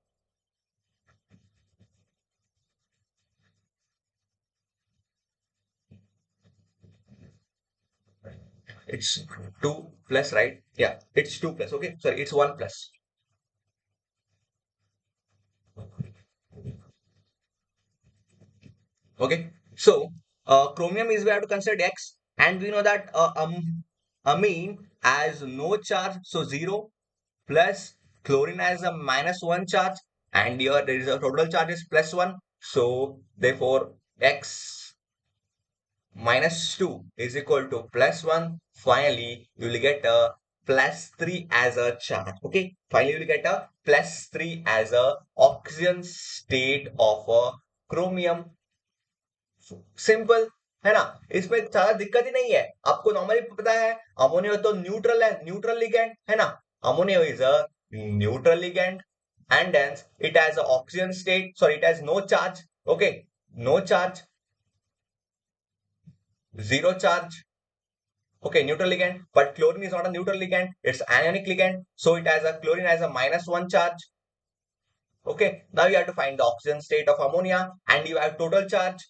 It's 2 plus, right? Yeah, it's 2 plus. Okay, sorry, it's 1 plus. Okay, so chromium is we have to consider X, and we know that amine has no charge, so 0, plus chlorine has a -1 charge, and here there is a total charge is +1. So therefore x minus 2 is equal to +1. Finally, you will get a +3 as a charge. Okay, finally you will get a +3 as a oxygen state of a chromium. Simple है ना, इसमें ज्यादा दिक्कत ही नहीं है। आपको normally पता है अमोनिया तो न्यूट्रल है, न्यूट्रल लिगेंड है ना, ammonia is a neutral ligand and hence it has an oxygen state, sorry, it has no charge. Okay, no charge, zero charge. Okay, neutral ligand, but chlorine is not a neutral ligand, it's anionic ligand, so it has a chlorine has a -1 charge. Okay, now you have to find the oxygen state of ammonia and you have total charge.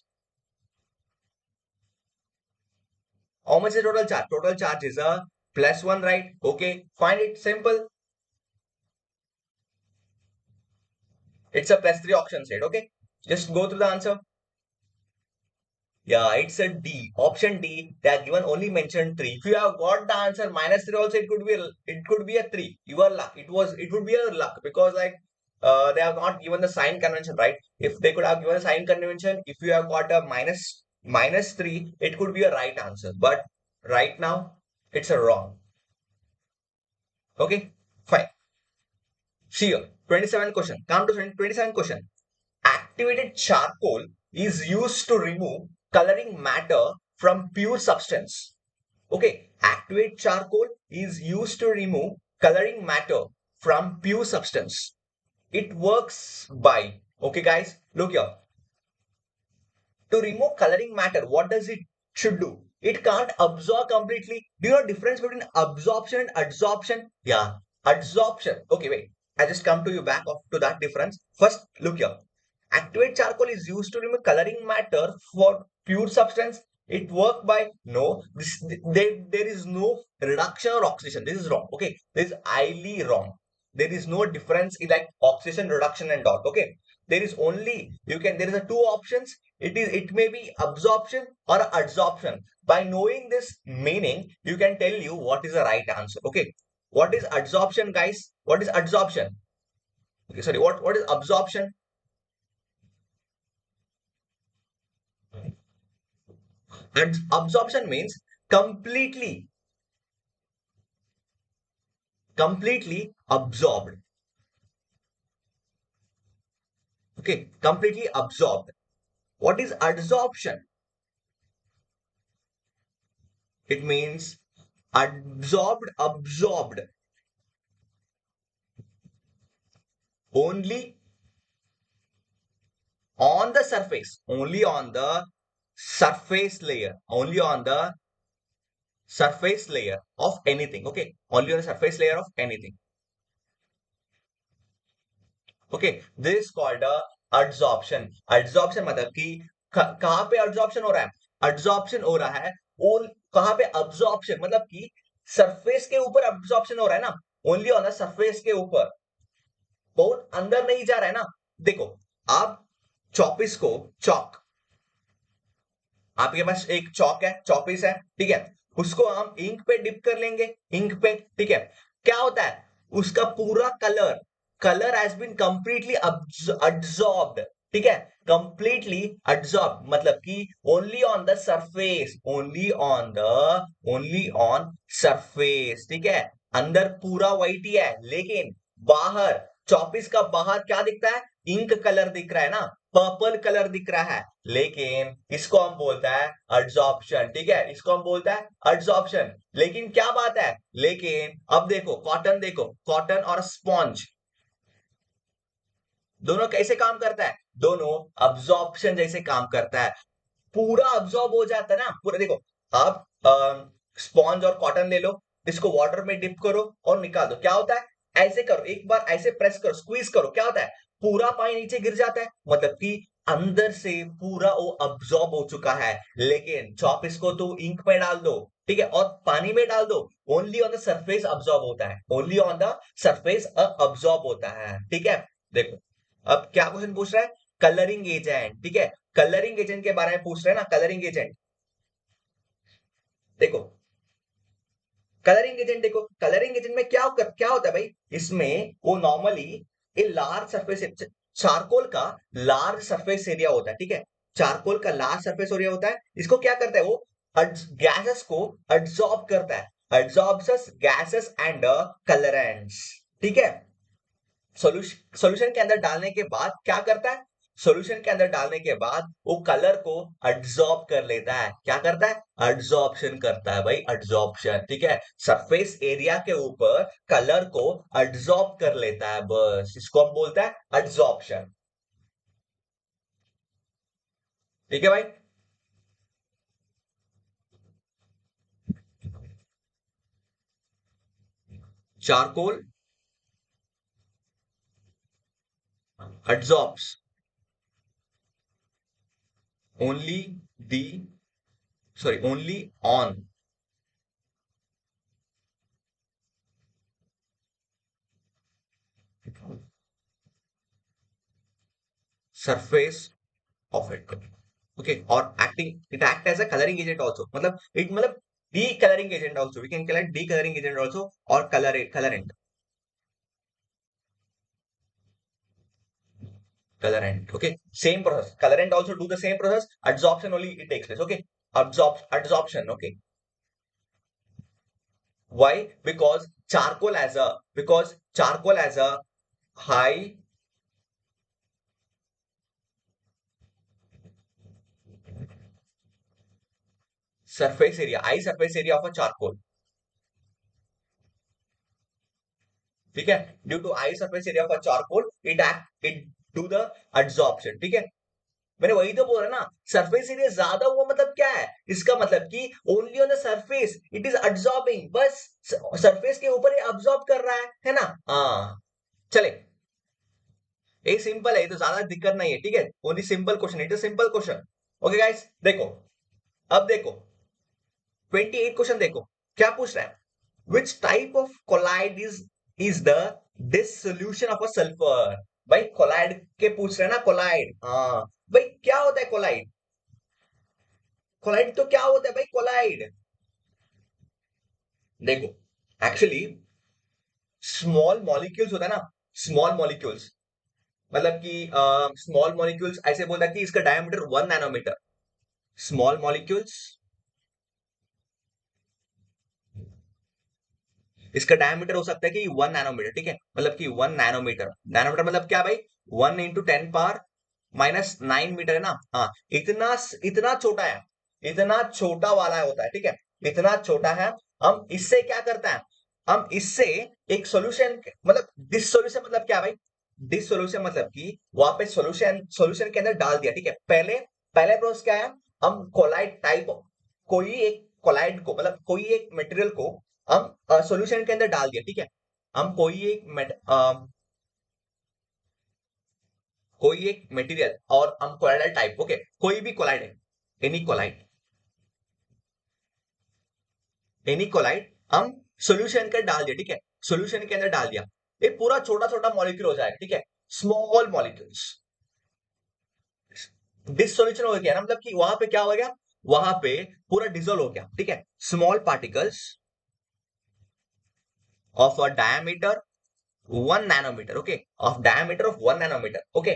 How much is total charge? Total charge is a +1, right? Okay, find it, simple. It's a +3 oxygen state. Okay, just go through the answer. Yeah, it's a D. Option D. They are given only mentioned 3. If you have got the answer -3 also, it could be a 3. Your luck. It would be a luck because like they have not given the sign convention, right? If they could have given a sign convention, if you have got a -3, it could be a right answer. But right now, it's a wrong. Okay, fine. See here, 27 question. Come to 27 question. Activated charcoal is used to remove coloring matter from pure substance. Okay, activated charcoal is used to remove coloring matter from pure substance. It works by, okay guys, look here. To remove coloring matter, what does it should do? It can't absorb completely. Do you know the difference between absorption and adsorption? Yeah, adsorption. Okay, wait. I just come to you back to that difference. First, look here. Activate charcoal is used to remove coloring matter for pure substance. It work by no. There is no reduction or oxidation. This is wrong. Okay, this is highly wrong. There is no difference in like oxidation, reduction, and dot. Okay, there is only there is a two options. It may be absorption or adsorption. By knowing this meaning, you can tell you what is the right answer. Okay, what is adsorption, guys? What is adsorption? Okay, sorry. What is absorption? And absorption means completely completely absorbed. Okay, completely absorbed. What is adsorption? It means absorbed only on the surface, only on the surface layer, only on the surface layer of anything. Okay, only on the surface layer of anything. Okay, this called adsorption. Adsorption मतलब कि कहां पे adsorption हो रहा है? Adsorption हो रहा है कहां पे? अब्सॉर्प्शन मतलब कि सरफेस के ऊपर अब्सॉर्प्शन हो रहा है ना, ओनली ऑन द सरफेस के ऊपर, बहुत अंदर नहीं जा रहा है ना. देखो, आप चॉपिस को चॉक, आपके पास एक चॉक है, चॉपिस है, ठीक है, उसको हम इंक पे डिप कर लेंगे, इंक पे, ठीक है, क्या होता है? उसका पूरा colour has been completely absorbed, ठीक है, कंप्लीटली अब्सॉर्ब मतलब कि only on the surface, only on surface, ठीक है, अंदर पूरा व्हाइट ही है, लेकिन बाहर चॉपिस का बाहर क्या दिखता है? इंक कलर दिख रहा है ना, पर्पल कलर दिख रहा है, लेकिन इसको हम बोलता है एड्सॉर्प्शन, ठीक है, इसको हम बोलता है एड्सॉर्प्शन. लेकिन क्या बात है, लेकिन अब देखो कॉटन और स्पॉन्ज दोनों कैसे काम करता है? दोनों अब्सॉर्प्शन जैसे काम करता है, पूरा अब्सॉर्ब हो जाता है ना पूरा. देखो, आप स्पॉन्ज और कॉटन ले लो, इसको वाटर में डिप करो और निकाल दो, क्या होता है? ऐसे करो, एक बार ऐसे प्रेस करो, स्क्वीज करो, क्या होता है? पूरा पानी नीचे गिर जाता है, मतलब कि अंदर से पूरा वो अब्सॉर्ब हो चुका है. लेकिन चॉप इसको तो इंक में डाल दो, ठीक है, और पानी में डाल दो, only on the surface absorb होता है, only on the surface absorb होता है, ठीक है. देखो, अब क्या क्वेश्चन पूछ रहा है? कलरिंग एजेंट, ठीक है, कलरिंग एजेंट के बारे में पूछ रहे हैं ना, कलरिंग एजेंट. देखो, कलरिंग एजेंट में क्या होता है भाई? इसमें वो normally a large surface, charcoal का लार्ज सरफेस एरिया होता है, ठीक है, चारकोल का लार्ज सरफेस एरिया होता है, इसको क्या करता है वो, गैसेस को एब्जॉर्ब करता है, एब्जॉर्ब्स गैसेस एंड कलरेंट्स, ठीक है। सॉल्यूशन के अंदर डालने के बाद क्या करता है, सॉल्यूशन के अंदर डालने के बाद वो कलर को एब्जॉर्ब कर लेता है, क्या करता है, एब्जॉर्प्शन करता है भाई, एब्जॉर्प्शन, ठीक है, सरफेस एरिया के ऊपर कलर को एब्जॉर्ब कर लेता है, बस इसको हम बोलते हैं एब्जॉर्प्शन, ठीक है भाई। Charcoal absorbs only the, sorry only on surface of it, okay, और acting it act as a colouring agent also, मतलब इट मतलब decolouring agent also, we can call it decolouring agent also, और colourant, colourant, okay, same process, colourant also do the same process, adsorption only it takes place, okay, adsorption, okay, why, because charcoal has a high surface area of a charcoal, ठीक है, due to high surface area of a charcoal it do the absorption, ठीक है, मैंने वही तो बोला ना, surface area ज्यादा हुआ मतलब क्या है, इसका मतलब कि only on the surface it is absorbing, बस सरफेस के ऊपर ही एब्जॉर्ब कर रहा है ना, हाँ, चले, ये सिंपल है, ये तो ज्यादा दिक्कत नहीं है, ठीक है, only simple question, it is simple question, okay guys, देखो, अब देखो 28 क्वेश्चन देखो, क्या पूछ रहा है, which type of colloid is the dissolution of a sulphur, भाई कोलाइड के पूछ रहे हैं ना, कोलाइड, हाँ भाई, क्या होता है कोलाइड, कोलाइड तो क्या होता है भाई, कोलाइड, देखो, एक्चुअली स्मॉल मॉलिक्यूल्स होता है ना, स्मॉल मॉलिक्यूल्स, मतलब कि स्मॉल मॉलिक्यूल्स ऐसे बोलता है कि इसका डायमीटर 1 नैनोमीटर, स्मॉल मॉलिक्यूल्स, इसका डायमीटर हो सकता है कि 1 नैनोमीटर, ठीक है, मतलब कि 1 नैनोमीटर, नैनोमीटर मतलब क्या भाई, 1 × 10⁻⁹मीटर है ना, हाँ, इतना इतना छोटा है, इतना छोटा वाला होता है, ठीक है, इतना छोटा है, हम इससे क्या करता है, हम इससे एक सॉल्यूशन, मतलब डिसोल्यूशन मतलब क्या भाई, डिसोल्यूशन मतलब कि वहां पे सॉल्यूशन सॉल्यूशन के अंदर डाल दिया, ठीक है, पहले पहले प्रोसेस क्या है, हम कोलाइड टाइप, कोई एक कोलाइड को, मतलब कोई एक मटेरियल को हम सॉल्यूशन के अंदर डाल दिया, ठीक है, हम कोई एक मटेरियल और हम कोलाइडल टाइप, ओके, कोई भी कोलाइड है, एनी कोलाइड, एनी कोलाइड हम सॉल्यूशन के डाल दिया, ठीक है, सॉल्यूशन के अंदर डाल दिया, ये पूरा छोटा छोटा मॉलिक्यूल हो जाएगा, ठीक है, स्मॉल मॉलिक्यूल्स, डिसोल्यूशन हो गया ना, मतलब कि वहां पे क्या हो गया, वहां पे पूरा डिसोल्व हो गया, ठीक है, small particles of a diameter 1 nanometre, okay, of diameter of 1 nanometre, okay,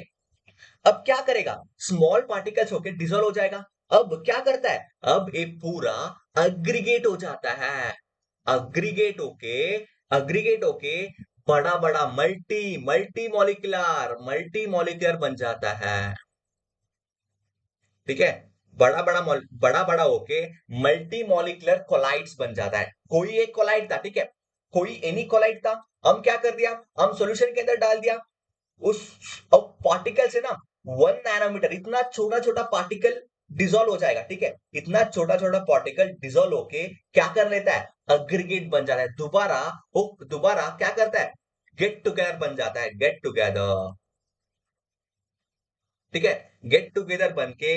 अब क्या करेगा, स्मॉल पार्टिकल्स होके डिसॉल्व हो जाएगा, अब क्या करता है, अब ये पूरा अग्रीगेट हो जाता है, अग्रीगेट होके अग्रीगेट होके बड़ा बड़ा मल्टी मॉलिक्यूलर बन जाता है, ठीक है, बड़ा बड़ा होके मल्टी मॉलिक्यूलर कोलाइड्स बन जाता है, कोई एक कोलाइड था, ठीक है, कोई एनी कोलाइड था, हम क्या कर दिया, हम सॉल्यूशन के अंदर डाल दिया, उस पार्टिकल से ना 1 नैनोमीटर इतना छोटा छोटा पार्टिकल डिसॉल्व हो जाएगा, ठीक है, इतना छोटा छोटा पार्टिकल डिसॉल्व होके क्या कर लेता है, अग्रीगेट बन जाता है, दोबारा वो दोबारा क्या करता है, गेट टुगेदर बन जाता है, गेट टुगेदर, ठीक है, गेट टुगेदर बन के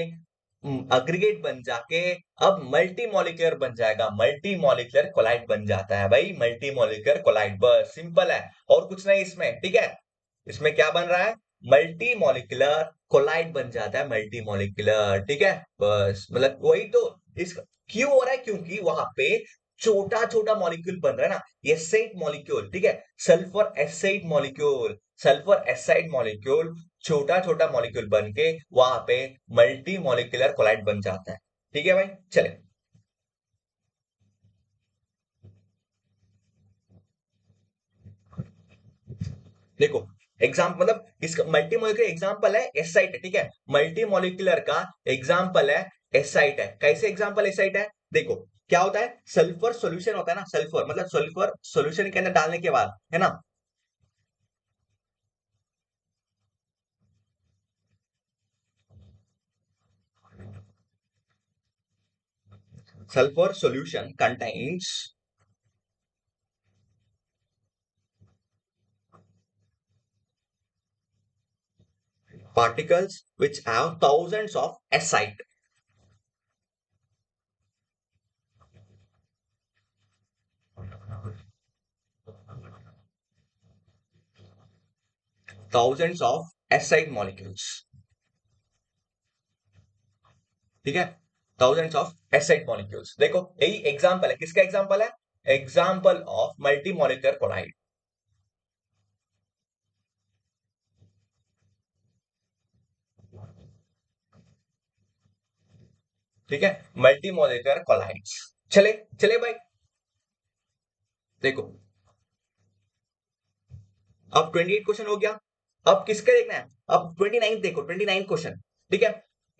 अग्रीगेट बन जाके अब मल्टी मॉलिक्यूलर बन जाएगा, मल्टी मॉलिक्यूलर कोलाइड बन जाता है भाई, मल्टी मॉलिक्यूलर कोलाइड, बस सिंपल है, और कुछ नहीं इसमें, ठीक है, इसमें क्या बन रहा है, मल्टी मॉलिक्यूलर कोलाइड बन जाता है, मल्टी मॉलिक्यूलर, ठीक है, बस मतलब वही तो, इस क्यों हो रहा है, क्योंकि वहां पे छोटा छोटा मॉलिक्यूल बन रहा है ना, एसेट मॉलिक्यूल, ठीक है, sulphur asset molecule, sulphur aside molecule छोटा छोटा मॉलिक्यूल बन के वहां पे मल्टी मॉलिक्यूलर कोलाइड बन जाता है। ठीक है भाई, चले। देखो, मतलब इसका मल्टी मॉलिक्यूलर एग्जांपल है एसाइट है, ठीक है। मल्टी मॉलिक्यूलर का एग्जांपल है एसाइट है। कैसे एग्जांपल एसाइट है? देखो, क्या होता है, सल्फर सॉल्यूशन होता है ना, सल्फर मतलब सल्फर सॉल्यूशन के अंदर डालने के बाद, है ना, sulfur solution contains particles which have thousands of acid. Thousands of acid molecules. ठीक है, thousands of acid molecules। देखो, यही एग्जांपल है, किसका एग्जांपल है? Example of multi molecular colloid. ठीक है, मल्टी मॉलिक्यूलर कोलाइड्स। चले, चले भाई। देखो, अब 28 क्वेश्चन हो गया। अब किसका देखना है? अब 29 देखो, 29 क्वेश्चन। ठीक है,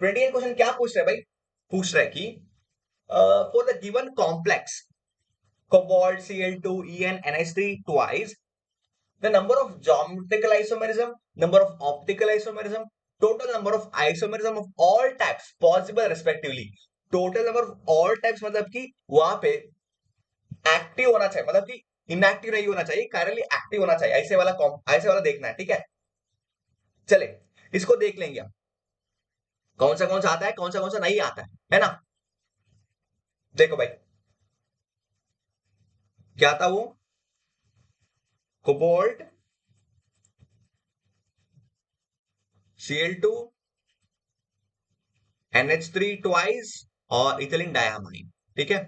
29 क्वेश्चन क्या पूछ रहा है भाई? पूछ रहा है कि for the given complex cobalt, Cl2, En, NH3 twice, the number of geometrical isomerism, number of optical isomerism, total number of isomerism of all types possible respectively। total number of all types मतलब कि वहां पे active होना चाहिए, मतलब कि inactive नहीं होना चाहिए, करंटली एक्टिव होना चाहिए, ऐसे वाला देखना है। ठीक है, चले, इसको देख लेंगे हम, कौन सा आता है, कौन सा नहीं आता है ना। देखो भाई, क्या था वो? कोबाल्ट, Cl2, NH3 ट्वाइस और इथिलीन डायमाइन। ठीक है,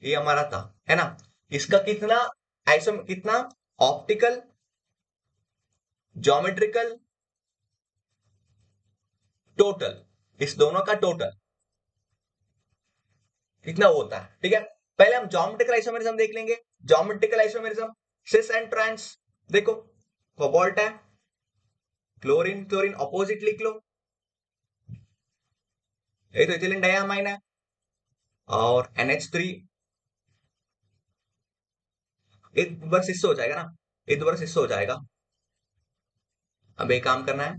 ये हमारा था, है ना। इसका कितना कितना ऑप्टिकल, ज्योमेट्रिकल, टोटल, इस दोनों का टोटल कितना होता है? ठीक है, पहले हम ज्योमेट्रिकल आइसोमेरिज्म देख लेंगे। Geometrical isomerism, cis and trans. देखो, कोबाल्ट है, क्लोरीन क्लोरीन अपोजिट लिख लो, ये तो इथिलीन डायमाइन है, और NH3 एक बार इससे हो जाएगा ना, एक बार इससे हो जाएगा। अब एक काम करना है,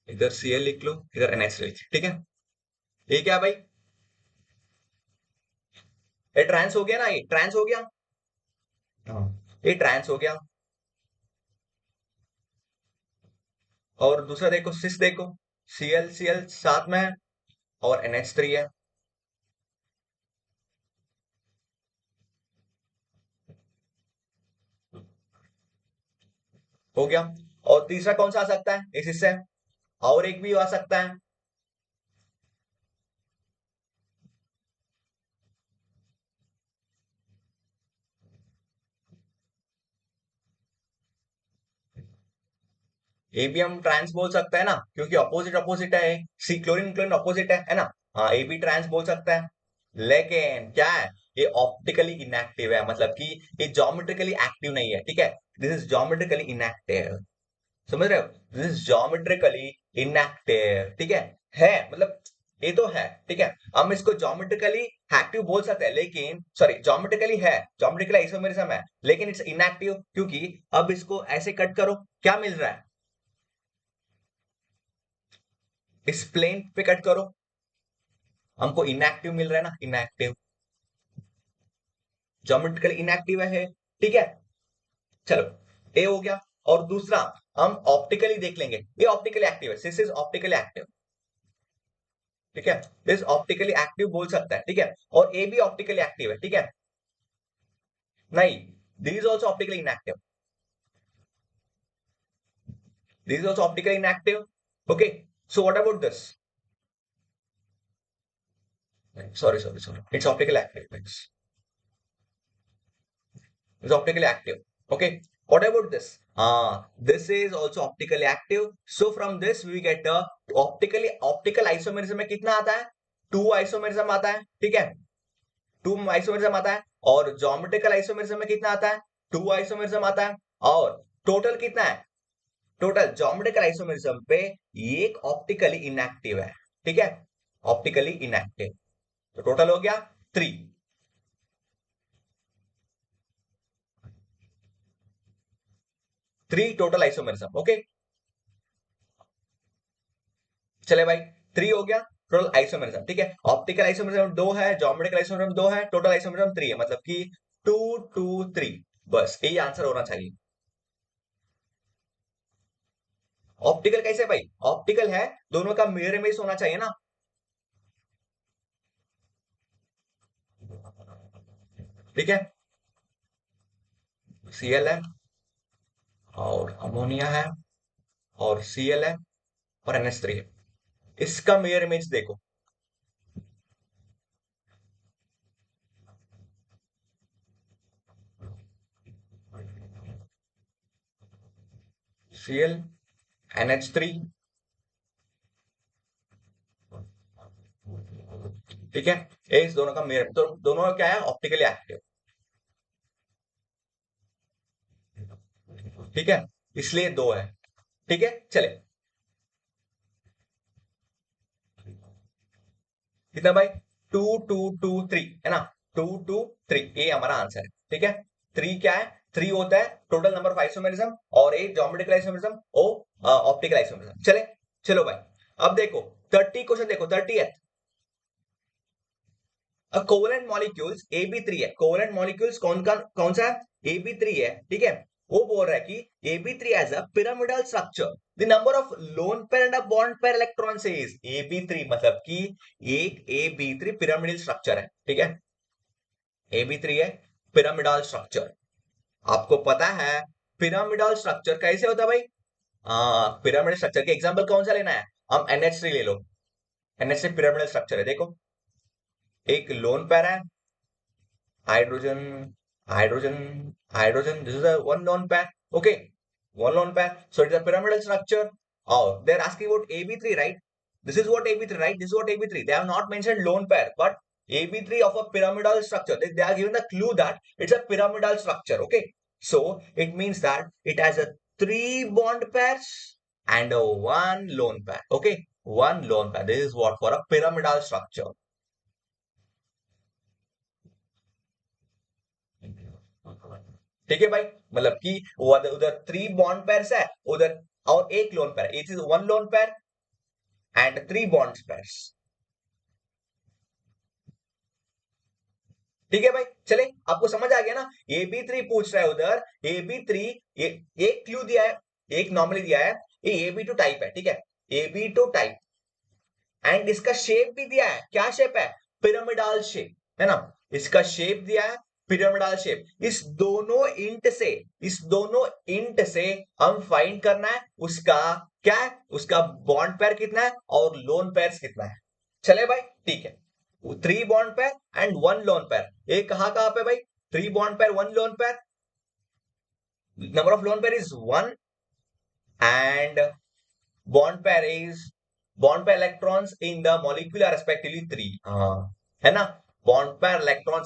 इधर Cl लिख लो, इधर NH3 लिख, ठीक है। ये क्या भाई? ये ट्रांस हो गया ना, ये ट्रांस हो गया। हाँ, ये ट्रांस हो गया। और दूसरा देखो, सिस देखो, Cl साथ में है और NH3 है। हो गया। और तीसरा कौन सा आ सकता है इस हिस्से? और एक भी आ सकता है। ए भी हम ट्रांस बोल सकते हैं ना, क्योंकि अपोजिट अपोजिट है। सी क्लोरीन क्लोरीन अपोजिट है ना। हाँ, ए भी ट्रांस बोल सकता है। लेकिन क्या है, ये ऑप्टिकली इनएक्टिव है, मतलब कि ये ज्योमेट्रिकली एक्टिव नहीं है। ठीक है, दिस इज ज्योमेट्रिकली इनएक्टिव। समझ रहे हो? This is geometrically inactive. ठीक है मतलब ये तो है। ठीक है, हम इसको ज्योमेट्रिकली एक्टिव बोल सकते हैं, लेकिन सॉरी, ज्योमेट्रिकली है, ज्योमेट्रिकली आइसोमेरिज्म है, लेकिन इट्स इनएक्टिव, क्योंकि अब इसको ऐसे कट करो, क्या मिल रहा है? इस प्लेन पे कट करो, हमको इनएक्टिव मिल रहा है ना, इनएक्टिव, ज्योमेट्रिकली इनएक्टिव है। ठीक है, चलो, ए हो गया। और दूसरा हम ऑप्टिकली देख लेंगे, ये ऑप्टिकली एक्टिव है, दिस इज ऑप्टिकली एक्टिव। ठीक है, दिस ऑप्टिकली एक्टिव बोल सकता है। ठीक है, और ए भी ऑप्टिकली एक्टिव है। ठीक है, नहीं, this is also optically inactive, this is also optically inactive. Okay, so what about this? Sorry sorry sorry, it's optically active. is optically active. Okay. What about this? This is also optically active. So from this we get the optical isomerism में कितना आता है? 2 isomerism आता है, ठीक है? 2 isomerism आता है और ज्योमेट्रिकल आइसोमेरिज्म में कितना आता है? 2 isomerism आता है और टोटल कितना है? टोटल ज्योमेट्रिकल आइसोमेरिज्म पे एक ऑप्टिकली इनएक्टिव है, ठीक है? ऑप्टिकली इनएक्टिव, तो टोटल हो गया 3। 3 टोटल आइसोमेरिज्म। ओके, चले भाई, 3 हो गया टोटल आइसोमेरिज्म, ठीक है? ऑप्टिकल आइसोमेरिज्म 2 है, ज्योमेट्रिकल आइसोमेरिज्म 2 है, टोटल आइसोमेरिज्म 3 है, मतलब कि 2 2 3, बस यही आंसर होना चाहिए। ऑप्टिकल कैसे भाई? ऑप्टिकल है, दोनों का मिरर इमेज होना चाहिए ना। ठीक है, Cl है और अमोनिया है और Cl है और NH3 है। इसका मिरर इमेज देखो, Cl NH3, ठीक है? ये इस दोनों का मिरर, तो दोनों का क्या है? ऑप्टिकली एक्टिव, ठीक है? इसलिए 2 है, ठीक है? चले, कितना भाई? 2 2 2 3 है ना? 2 2 3, ये हमारा आंसर है, ठीक है? 3 क्या है? 3 होता है टोटल नंबर ऑफ आइसोमेरिज्म और 8 ज्योमेट्रिकल आइसोमेरिज्म ओ ऑप्टिकल आइसोमेरिज्म। चले, चलो भाई, अब देखो 30 क्वेश्चन देखो, 30th। कोवेलेंट मॉलिक्यूल्स AB3 है, कोवेलेंट मॉलिक्यूल्स कौन सा है? AB3 है, ठीक है? वो बोल रहा है कि AB3 as a pyramidal structure, the number of lone pair and bond pair electron is AB3, मतलब कि एक AB3 पिरामिडल स्ट्रक्चर है, ठीक है? AB3 है पिरामिडल स्ट्रक्चर। आपको पता है पिरामिडल स्ट्रक्चर कैसे होता है भाई? पिरामिडल स्ट्रक्चर के एग्जांपल कौन सा लेना है? हम NH3 ले लो, NH3 पिरामिडल स्ट्रक्चर है, देखो एक लोन पेयर है, hydrogen, hydrogen, hydrogen, this is a one lone pair, okay, one lone pair, so it is a pyramidal structure. Oh, they're asking about AB3, right? This is what AB3, right? This is what AB3, they have not mentioned lone pair, but AB3 of a pyramidal structure, they are given the clue that it's a pyramidal structure, okay? So it means that it has a 3 bond pairs and a 1 lone pair, okay? 1 lone pair, this is what for a pyramidal structure. ठीक है भाई, मतलब कि उधर उधर 3 bond pairs है उधर, और एक lone pair, it is 1 loan pair and 3 bond pairs, ठीक है भाई? चले, आपको समझ आ गया ना? AB3 पूछ रहा है उधर, AB3, एक क्लू दिया है, एक नॉर्मली दिया है, ये AB2 टाइप है, ठीक है? AB2 टाइप, एंड इसका शेप भी दिया है, क्या शेप है? पिरामिडल शेप, है ना? इसका शेप दिया है पिरामिडल शेप। इस दोनों इंट से हम फाइंड करना है उसका क्या है, उसका बॉन्ड पेयर कितना है और लोन पेयर कितना है। चले भाई, ठीक है, 3 bond pair and 1 lone pair, ये कहां पे भाई? 3 bond pair 1 lone pair, number of lone pair is 1 and bond pair is bond pair electrons in the molecule are respectively 3, है ना? बॉन्ड पेयर इलेक्ट्रॉन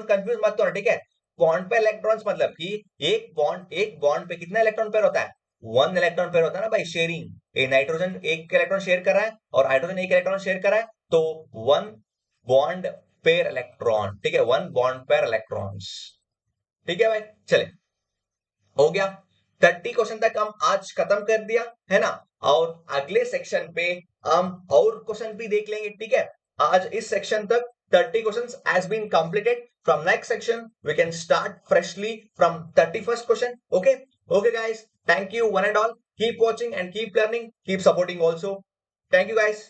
कंफ्यूज मत करो, ठीक है? बॉन्ड पेयर इलेक्ट्रॉन्स मतलब कि एक बॉन्ड पे कितना इलेक्ट्रॉन पेयर होता है? 1 इलेक्ट्रॉन पेयर होता है ना भाई, शेयरिंग। ये नाइट्रोजन एक इलेक्ट्रॉन शेयर कर रहा है और हाइड्रोजन एक इलेक्ट्रॉन शेयर कर रहा है, तो 1 बॉन्ड पेयर इलेक्ट्रॉन, ठीक है? 1 बॉन्ड पेयर इलेक्ट्रॉन्स, ठीक है भाई? चले, हो गया, 30 क्वेश्चन तक हम आज खत्म कर दिया, है ना? और अगले सेक्शन पे हम और क्वेश्चन भी देख लेंगे, ठीक है? आज इस सेक्शन तक 30 questions has been completed, from next section we can start freshly from 31st question, okay? Okay guys, thank you one and all, keep watching and keep learning, keep supporting also, thank you guys.